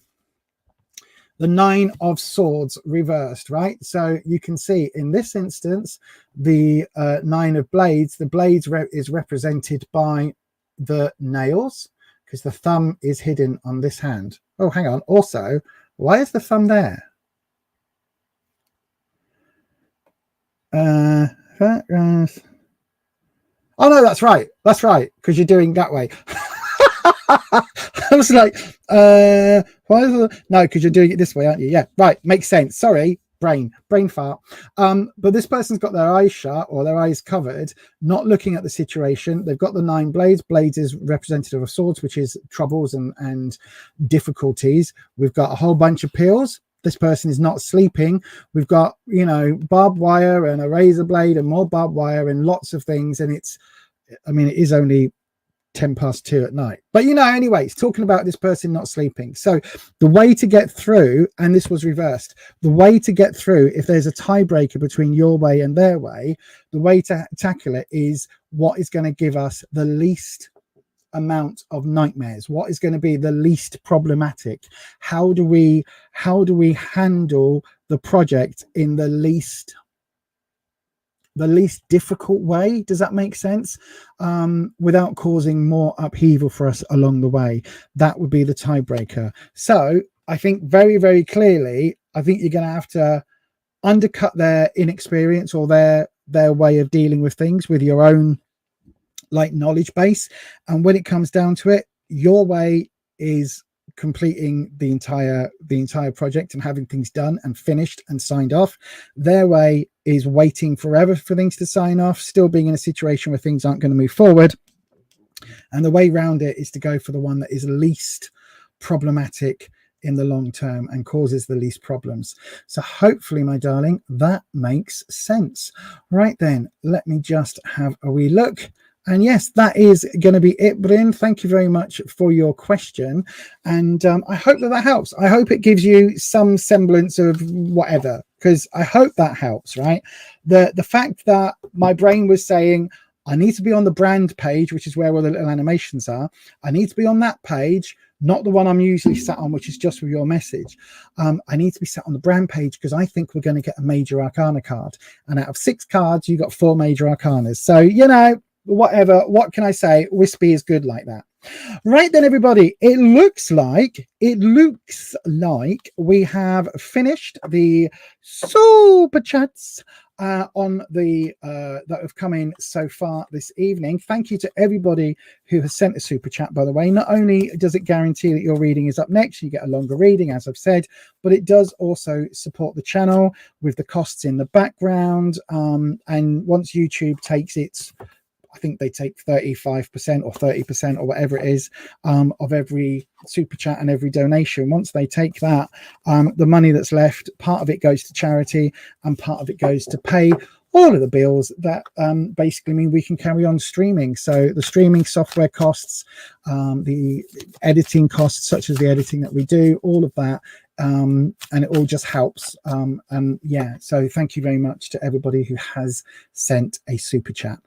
the 9 of Swords reversed, right? So you can see in this instance, the 9 of Blades, the Blades is represented by the nails, because the thumb is hidden on this hand. Oh, hang on. Also, why is the thumb there? Oh, no, that's right. That's right, because you're doing that way. I was like, why is it? No, because you're doing it this way, aren't you? Yeah, right, makes sense. Sorry, brain fart. But this person's got their eyes shut or their eyes covered, not looking at the situation. They've got the 9 blades. Blades is representative of swords, which is troubles and difficulties. We've got a whole bunch of pills. This person is not sleeping. We've got, barbed wire and a razor blade and more barbed wire and lots of things. And it's I mean, it is only 2 at night, but you know, anyway, it's talking about this person not sleeping. So the way to get through, and this was reversed, the way to get through, if there's a tiebreaker between your way and their way, the way to tackle it is what is going to give us the least amount of nightmares, what is going to be the least problematic, how do we handle the project in the least difficult way. Does that make sense? Without causing more upheaval for us along the way. That would be the tiebreaker. So I think very, very clearly, I think you're going to have to undercut their inexperience or their way of dealing with things with your own like knowledge base. And when it comes down to it, your way is completing the entire project and having things done and finished and signed off. Their way is waiting forever for things to sign off, still being in a situation where things aren't going to move forward. And the way around it is to go for the one that is least problematic in the long term and causes the least problems. So hopefully, my darling, that makes sense. Right then, let me just have a wee look. And yes, that is going to be it, Bryn. Thank you very much for your question. And I hope that helps. I hope it gives you some semblance of whatever, because I hope that helps, right? The fact that my brain was saying, I need to be on the brand page, which is where all the little animations are. I need to be on that page, not the one I'm usually sat on, which is just with your message. I need to be sat on the brand page because I think we're going to get a major arcana card. And out of 6 cards, you got 4 major arcanas. So, you know, whatever, what can I say? Wispy is good like that. Right then, everybody, it looks like we have finished the super chats on the that have come in so far this evening. Thank you to everybody who has sent a super chat, by the way. Not only does it guarantee that your reading is up next, you get a longer reading, as I've said, but it does also support the channel with the costs in the background. And once YouTube takes its, I think they take 35% or 30% or whatever it is of every super chat and every donation. Once they take that, the money that's left, part of it goes to charity and part of it goes to pay all of the bills that basically mean we can carry on streaming. So the streaming software costs, the editing costs, such as the editing that we do, all of that. And it all just helps. And yeah, so thank you very much to everybody who has sent a super chat.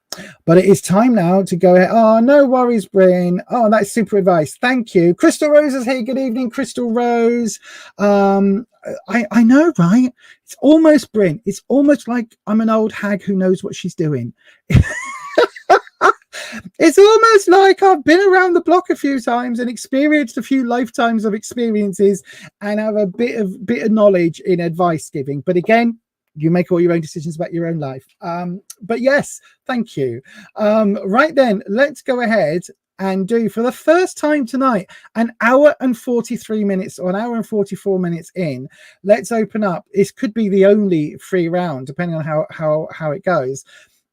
But it is time now to go ahead. Oh, no worries, Bryn. Oh, that's super advice. Thank you. Crystal Rose is here. Good evening, Crystal Rose. I know, right? It's almost, Bryn, it's almost like I'm an old hag who knows what she's doing. It's almost like I've been around the block a few times and experienced a few lifetimes of experiences and have a bit of knowledge in advice giving. But again, you make all your own decisions about your own life. But yes, thank you. Right then, let's go ahead and do, for the first time tonight, an hour and 43 minutes or an hour and 44 minutes in. Let's open up. This could be the only free round, depending on how it goes.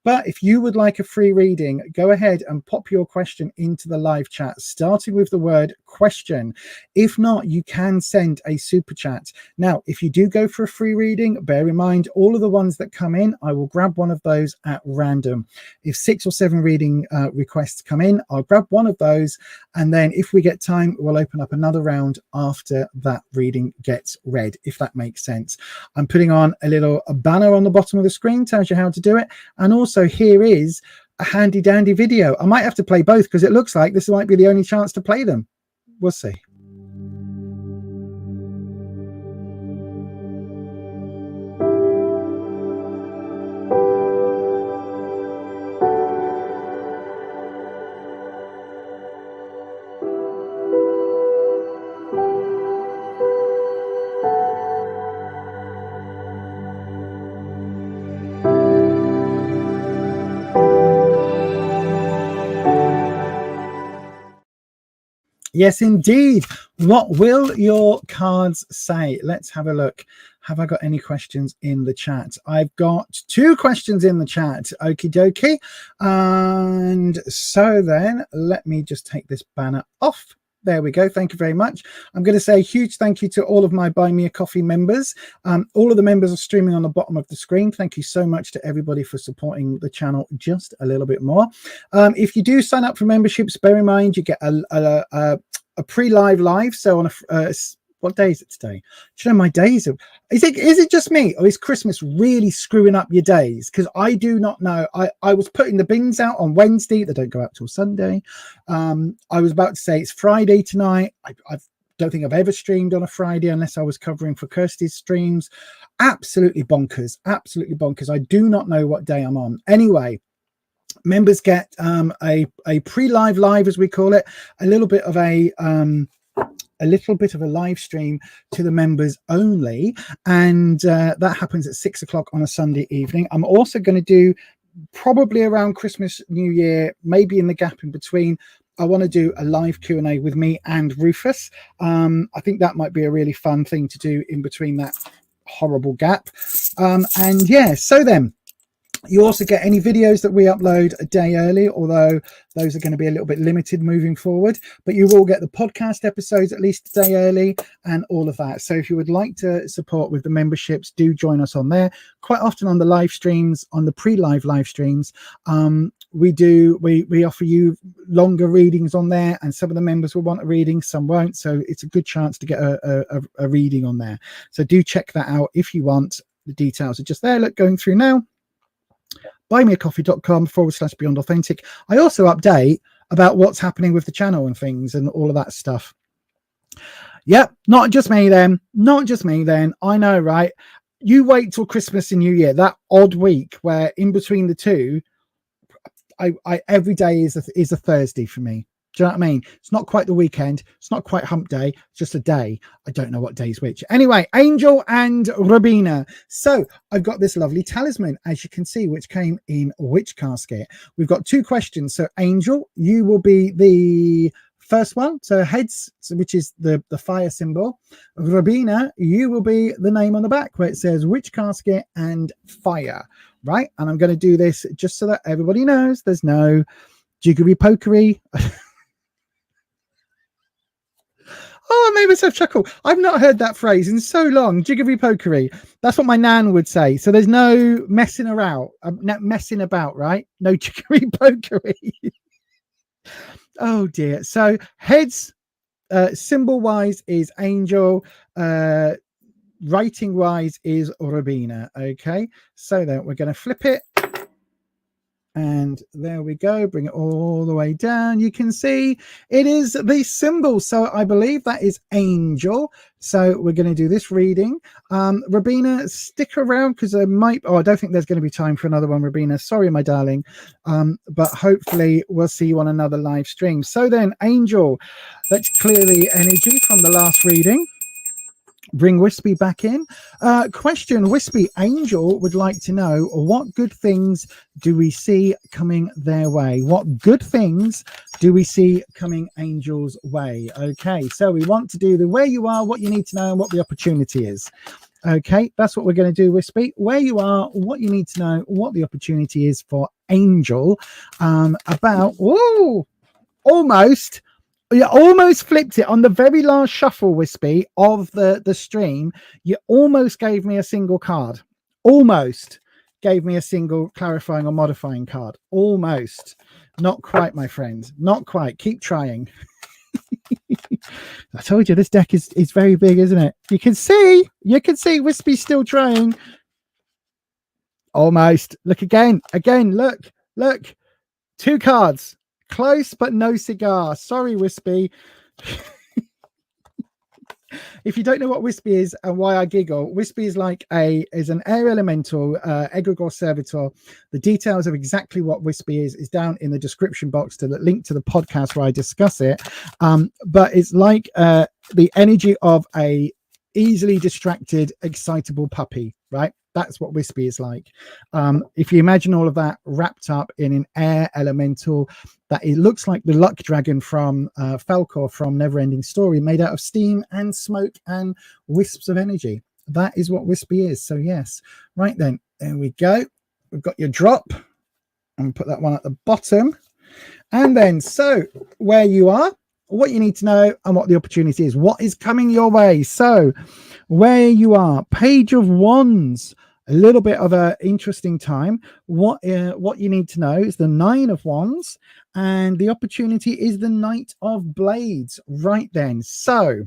But if you would like a free reading, go ahead and pop your question into the live chat, starting with the word question. If not, you can send a super chat. Now, if you do go for a free reading, bear in mind, all of the ones that come in, I will grab one of those at random. If 6 or 7 reading requests come in, I'll grab one of those. And then if we get time, we'll open up another round after that reading gets read, if that makes sense. I'm putting on a banner on the bottom of the screen, tells you how to do it. And also here is a handy dandy video. I might have to play both because it looks like this might be the only chance to play them. We'll see. Yes, indeed. What will your cards say? Let's have a look. Have I got any questions in the chat? I've got 2 questions in the chat. Okie dokie. And so then let me just take this banner off There we go. Thank you very much. I'm going to say a huge thank you to all of my Buy Me a Coffee members. All of the members are streaming on the bottom of the screen. Thank you so much to everybody for supporting the channel just a little bit more. If you do sign up for memberships, bear in mind you get a pre-live live. So on what day is it today? Do you know my days? Is it just me, or is Christmas really screwing up your days? Because I do not know. I was putting the bins out on Wednesday. They don't go out till Sunday. I was about to say it's Friday tonight. I don't think I've ever streamed on a Friday unless I was covering for Kirsty's streams. Absolutely bonkers. Absolutely bonkers. I do not know what day I'm on. Anyway, members get a pre-live live, as we call it, a little bit of a live stream to the members only, and that happens at 6 o'clock on a Sunday evening. I'm also going to do, probably around Christmas, New Year, maybe in the gap in between, I want to do a live Q&A with me and Rufus. I think that might be a really fun thing to do in between that horrible gap. And yeah, so then you also get any videos that we upload a day early, although those are going to be a little bit limited moving forward. But you will get the podcast episodes at least a day early and all of that. So if you would like to support with the memberships, do join us on there. Quite often on the live streams, on the pre-live live streams, we offer you longer readings on there, and some of the members will want a reading, some won't. So it's a good chance to get a reading on there. So do check that out if you want. The details are just there. Look, going through now. buymeacoffee.com/Beyond Authentic. I also update about what's happening with the channel and things and all of that stuff. Yep, not just me then. Not just me then. I know, right? You wait till Christmas and New Year, that odd week where in between the two, I every day is a Thursday for me. Do you know what I mean? It's not quite the weekend. It's not quite hump day. It's just a day. I don't know what day's which. Anyway, Angel and Robina. So I've got this lovely talisman, as you can see, which came in Witch Casket. We've got two questions. So Angel, you will be the first one. So heads, which is the fire symbol. Robina, you will be the name on the back where it says Witch Casket and fire. Right? And I'm going to do this just so that everybody knows there's no jiggery pokery. Oh, I made myself chuckle. I've not heard that phrase in so long. Jiggery pokery. That's what my nan would say. So there's no messing around, messing about, right? No jiggery pokery. Oh dear. So heads, symbol wise is Angel. Writing wise is Robina. Okay. So then we're going to flip it. And there we go. Bring it all the way down. You can see it is the symbol. So I believe that is Angel. So we're going to do this reading. Robina, stick around because I don't think there's going to be time for another one, Robina. Sorry, my darling. But hopefully we'll see you on another live stream. So then, Angel, let's clear the energy from the last reading. Bring Wispy back in. Question, Wispy, Angel would like to know, what good things do we see coming their way? What good things do we see coming Angel's way? Okay, so we want to do the where you are, what you need to know, and what the opportunity is. Okay, that's what we're going to do, Wispy. Where you are, what you need to know, what the opportunity is for Angel. Almost. You almost flipped it on the very last shuffle, Wispy, of the stream. You almost gave me a single card. Almost gave me a single clarifying or modifying card. Almost. Not quite, my friend. Not quite. Keep trying. I told you this deck is very big, isn't it? You can see Wispy's still trying. Almost. Look again. Look. Two cards. Close, but no cigar. Sorry, Wispy. If you don't know what Wispy is and why I giggle, Wispy is is an air elemental, egregore servitor. The details of exactly what Wispy is down in the description box to the link to the podcast where I discuss it. But it's like the energy of a easily distracted, excitable puppy, right? That's what Wispy is like. If you imagine all of that wrapped up in an air elemental, that it looks like the luck dragon from Falcor from Neverending Story, made out of steam and smoke and wisps of energy. That is what Wispy is. So yes, right then, there we go. We've got your drop, and put that one at the bottom. And then, so where you are, what you need to know and what the opportunity is, what is coming your way. So where you are, Page of Wands, a little bit of an interesting time. What you need to know is the Nine of Wands, and the opportunity is the Knight of Blades. Right then, so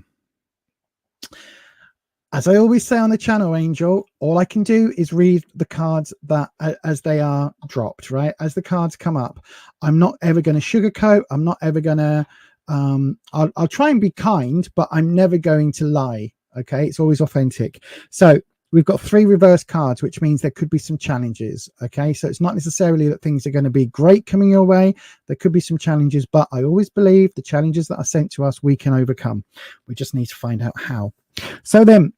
as I always say on the channel, Angel, all I can do is read the cards that as they are dropped, right? As the cards come up. I'm not ever going to sugarcoat. I'm not ever going to, I'll try and be kind, but I'm never going to lie. Okay. It's always authentic. So we've got 3 reverse cards, which means there could be some challenges. Okay. So it's not necessarily that things are going to be great coming your way. There could be some challenges, but I always believe the challenges that are sent to us, we can overcome. We just need to find out how. So then,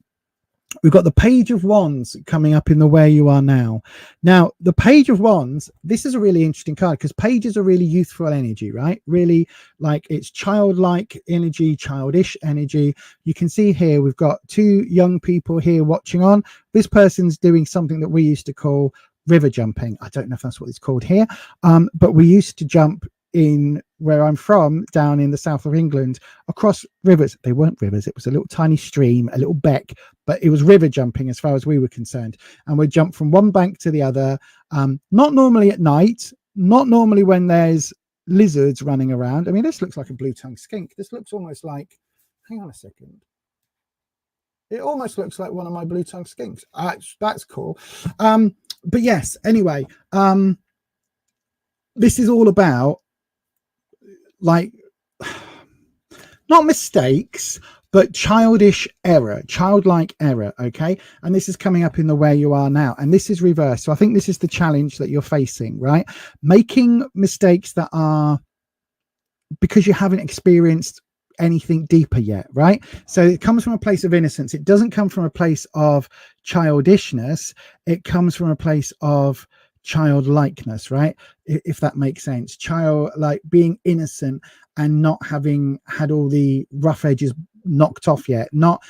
we've got the Page of Wands coming up in the Where You Are Now. Now, the Page of Wands, this is a really interesting card because pages are really youthful energy, right? Really, like, it's childlike energy, childish energy. You can see here we've got 2 young people here watching on. This person's doing something that we used to call river jumping. I don't know if that's what it's called here, but we used to jump in where I'm from, down in the south of England, across rivers. They weren't rivers, it was a little tiny stream, a little beck, but it was river jumping as far as we were concerned. And we'd jump from one bank to the other, not normally at night, not normally when there's lizards running around. I mean, this looks like a blue-tongued skink. This looks almost like, hang on a second, it almost looks like one of my blue-tongued skinks. That's cool. But yes, anyway, this is all about, like, not mistakes, but childish error, childlike error. Okay. And this is coming up in the Where You Are Now, and this is reversed. So I think this is the challenge that you're facing, right? Making mistakes that are because you haven't experienced anything deeper yet, right? So it comes from a place of innocence. It doesn't come from a place of childishness. It comes from a place of childlikeness, right? If that makes sense. Child, like being innocent and not having had all the rough edges knocked off yet, not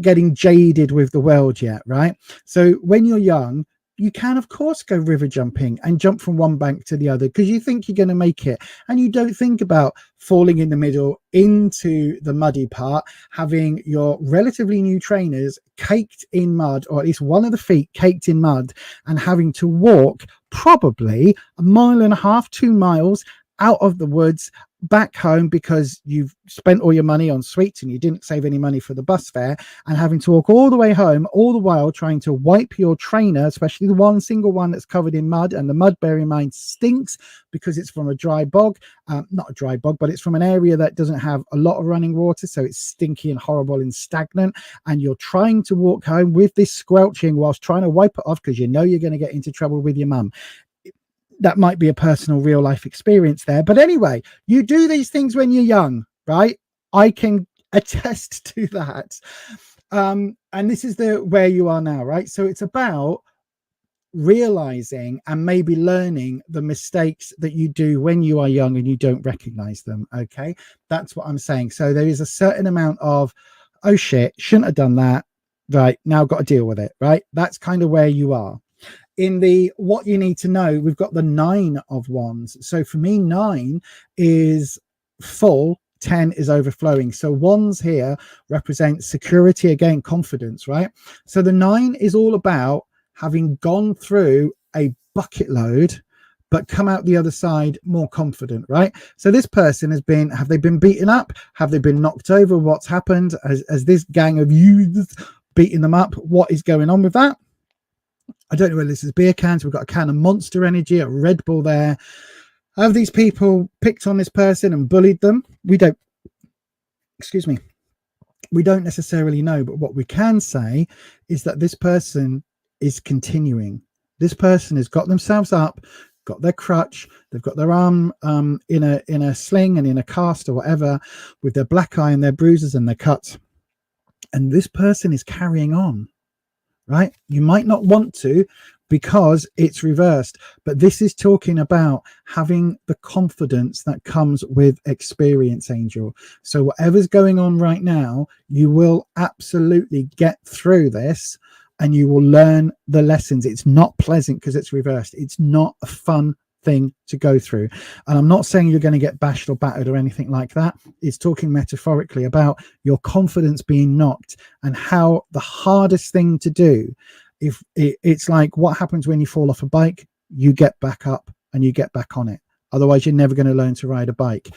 getting jaded with the world yet, right? So when you're young, you can of course go river jumping and jump from one bank to the other because you think you're going to make it, and you don't think about falling in the middle into the muddy part, having your relatively new trainers caked in mud, or at least one of the feet caked in mud, and having to walk probably 1.5 miles, 2 miles out of the woods back home because you've spent all your money on sweets and you didn't save any money for the bus fare, and having to walk all the way home, all the while trying to wipe your trainer, especially the one single one that's covered in mud. And the mud, bear in mind, stinks because it's from a dry bog, not a dry bog, but it's from an area that doesn't have a lot of running water, so it's stinky and horrible and stagnant. And you're trying to walk home with this squelching whilst trying to wipe it off because you know you're going to get into trouble with your mum. That might be a personal real life experience there. But anyway, you do these things when you're young, right? I can attest to that. And this is the Where You Are Now, right? So it's about realizing and maybe learning the mistakes that you do when you are young and you don't recognize them. Okay, that's what I'm saying. So there is a certain amount of, oh shit, shouldn't have done that, right? Now got to deal with it, right? That's kind of where you are. In the what you need to know, we've got the 9 of Wands. So for me, 9 is full, 10 is overflowing. So Wands here represents security, again, confidence, right? So the 9 is all about having gone through a bucket load but come out the other side more confident, right? So this person has been, have they been beaten up? Have they been knocked over? What's happened? As this gang of youths beating them up? What is going on with that? I don't know whether this is beer cans. We've got a can of Monster Energy, a Red Bull there. Have these people picked on this person and bullied them? We don't, excuse me, we don't necessarily know. But what we can say is that this person is continuing. This person has got themselves up, got their crutch, they've got their arm in a sling and in a cast or whatever, with their black eye and their bruises and their cuts. And this person is carrying on. Right? You might not want to because it's reversed, but this is talking about having the confidence that comes with experience, Angel. So whatever's going on right now, you will absolutely get through this and you will learn the lessons. It's not pleasant because it's reversed. It's not a fun thing to go through. And I'm not saying you're going to get bashed or battered or anything like that. It's talking metaphorically about your confidence being knocked, and how the hardest thing to do, if it's like what happens when you fall off a bike, you get back up and you get back on it. Otherwise you're never going to learn to ride a bike.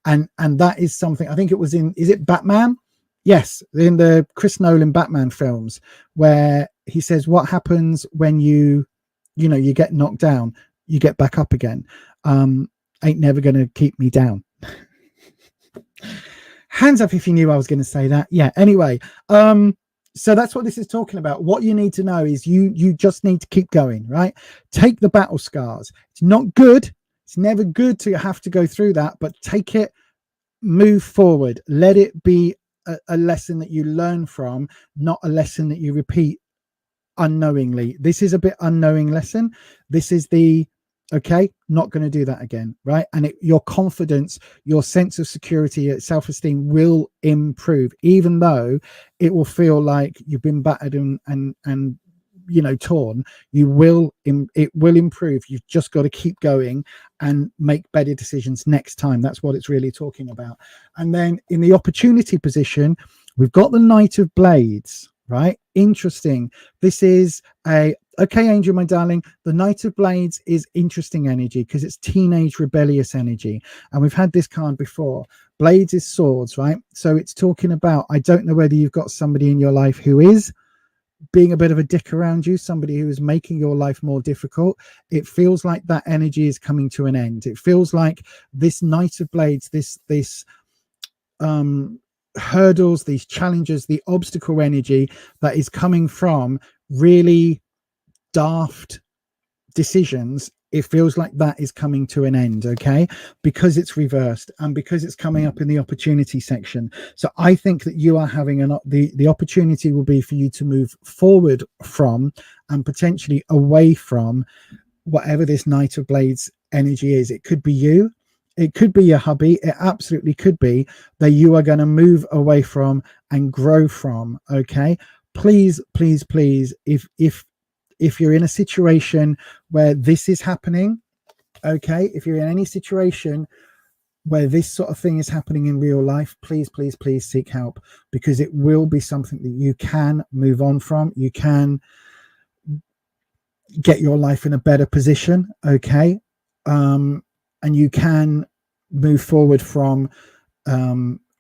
And that is something, I think it was is it Batman? Yes, in the Chris Nolan Batman films, where he says, what happens when you get knocked down, you get back up again. Ain't never going to keep me down. Hands up if you knew I was going to say that. Yeah, anyway, so that's what this is talking about. What you need to know is you just need to keep going, right? Take the battle scars. It's not good. It's never good to have to go through that, but take it, move forward. Let it be a lesson that you learn from, not a lesson that you repeat unknowingly. This is a bit unknowing lesson. This is the, okay, not going to do that again, right? And your confidence, your sense of security, self-esteem will improve, even though it will feel like you've been battered and torn. It will improve. You've just got to keep going and make better decisions next time. That's what it's really talking about. And then in the opportunity position, we've got the Knight of Blades, right? Interesting. This is okay, Angel, my darling, the Knight of Blades is interesting energy because it's teenage rebellious energy. And we've had this card before. Blades is swords, right? So it's talking about, I don't know whether you've got somebody in your life who is being a bit of a dick around you, somebody who is making your life more difficult. It feels like that energy is coming to an end. It feels like this Knight of Blades, this hurdles, these challenges, the obstacle energy that is coming from really daft decisions, it feels like that is coming to an end, okay, because it's reversed and because it's coming up in the opportunity section. So I think that you are having the opportunity will be for you to move forward from and potentially away from whatever this Knight of Blades energy is. It could be you, it could be your hubby, it absolutely could be that you are going to move away from and grow from, okay? Please, please, please, if you're in a situation where this is happening, okay, if you're in any situation where this sort of thing is happening in real life, please, please, please seek help, because it will be something that you can move on from. You can get your life in a better position, okay, and you can move forward from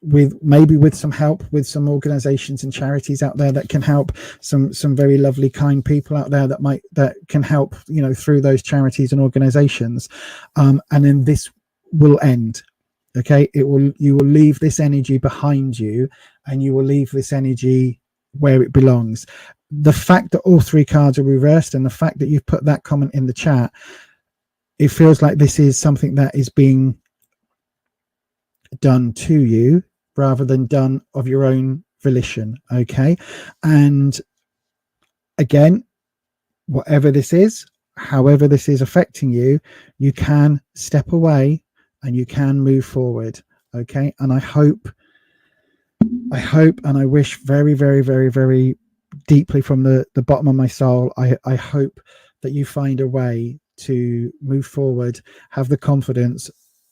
with some help with some organizations and charities out there that can help, some very lovely kind people out there that can help, through those charities and organizations, and then this will end, okay? You will leave this energy behind you, and you will leave this energy where it belongs. The fact that all three cards are reversed, and the fact that you've put that comment in the chat, it feels like this is something that is being done to you rather than done of your own volition, okay? And again, whatever this is, however this is affecting you, you can step away and you can move forward, okay? And I hope and I wish very, very, very, very deeply from the bottom of my soul, I hope that you find a way to move forward, have the confidence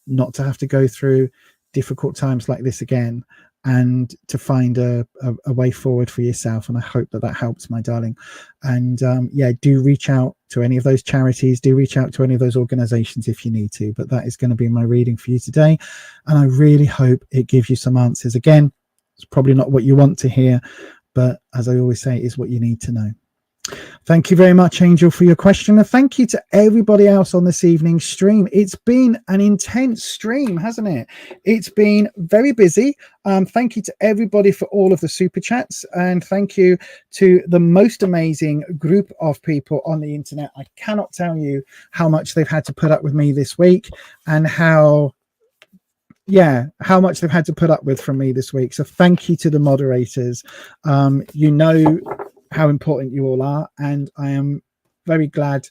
not to have to go through difficult times like this again, and to find a way forward for yourself. And I hope that helps, my darling. And do reach out to any of those charities, do reach out to any of those organizations if you need to. But that is going to be my reading for you today, and I really hope it gives you some answers. Again, it's probably not what you want to hear, but as I always say, it is what you need to know. Thank you very much, Angel, for your question, and thank you to everybody else on this evening's stream. It's been an intense stream, hasn't it? It's been very busy. Thank you to everybody for all of the super chats, and thank you to the most amazing group of people on the internet. I cannot tell you how much they've had to put up with me this week, and how much they've had to put up with from me this week. So thank you to the moderators. You know how important you all are, and I am very glad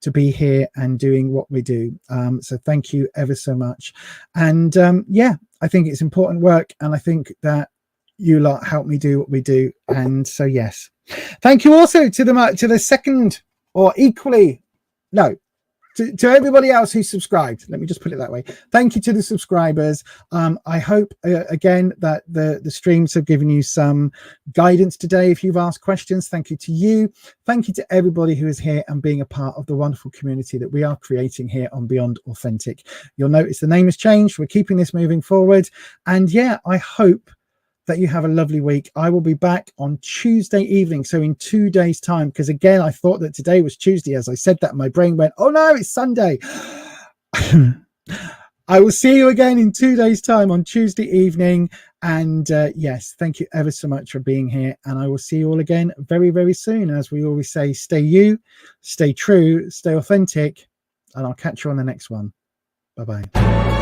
to be here and doing what we do. So thank you ever so much. And I think it's important work, and I think that you lot help me do what we do. And so yes, thank you also to the second, or equally, no, to everybody else who subscribed, let me just put it that way. Thank you to the subscribers. I hope again that the streams have given you some guidance today. If you've asked questions, thank you to you. Thank you to everybody who is here and being a part of the wonderful community that we are creating here on Beyond Authentic. You'll notice the name has changed. We're keeping this moving forward. And yeah, I hope that you have a lovely week. I will be back on Tuesday evening, so in 2 days' time, because again, I thought that today was Tuesday. As I said that, my brain went, oh no, it's Sunday. I will see you again in 2 days' time on Tuesday evening. And yes, thank you ever so much for being here. And I will see you all again very, very soon. As we always say, stay you, stay true, stay authentic, and I'll catch you on the next one. Bye-bye.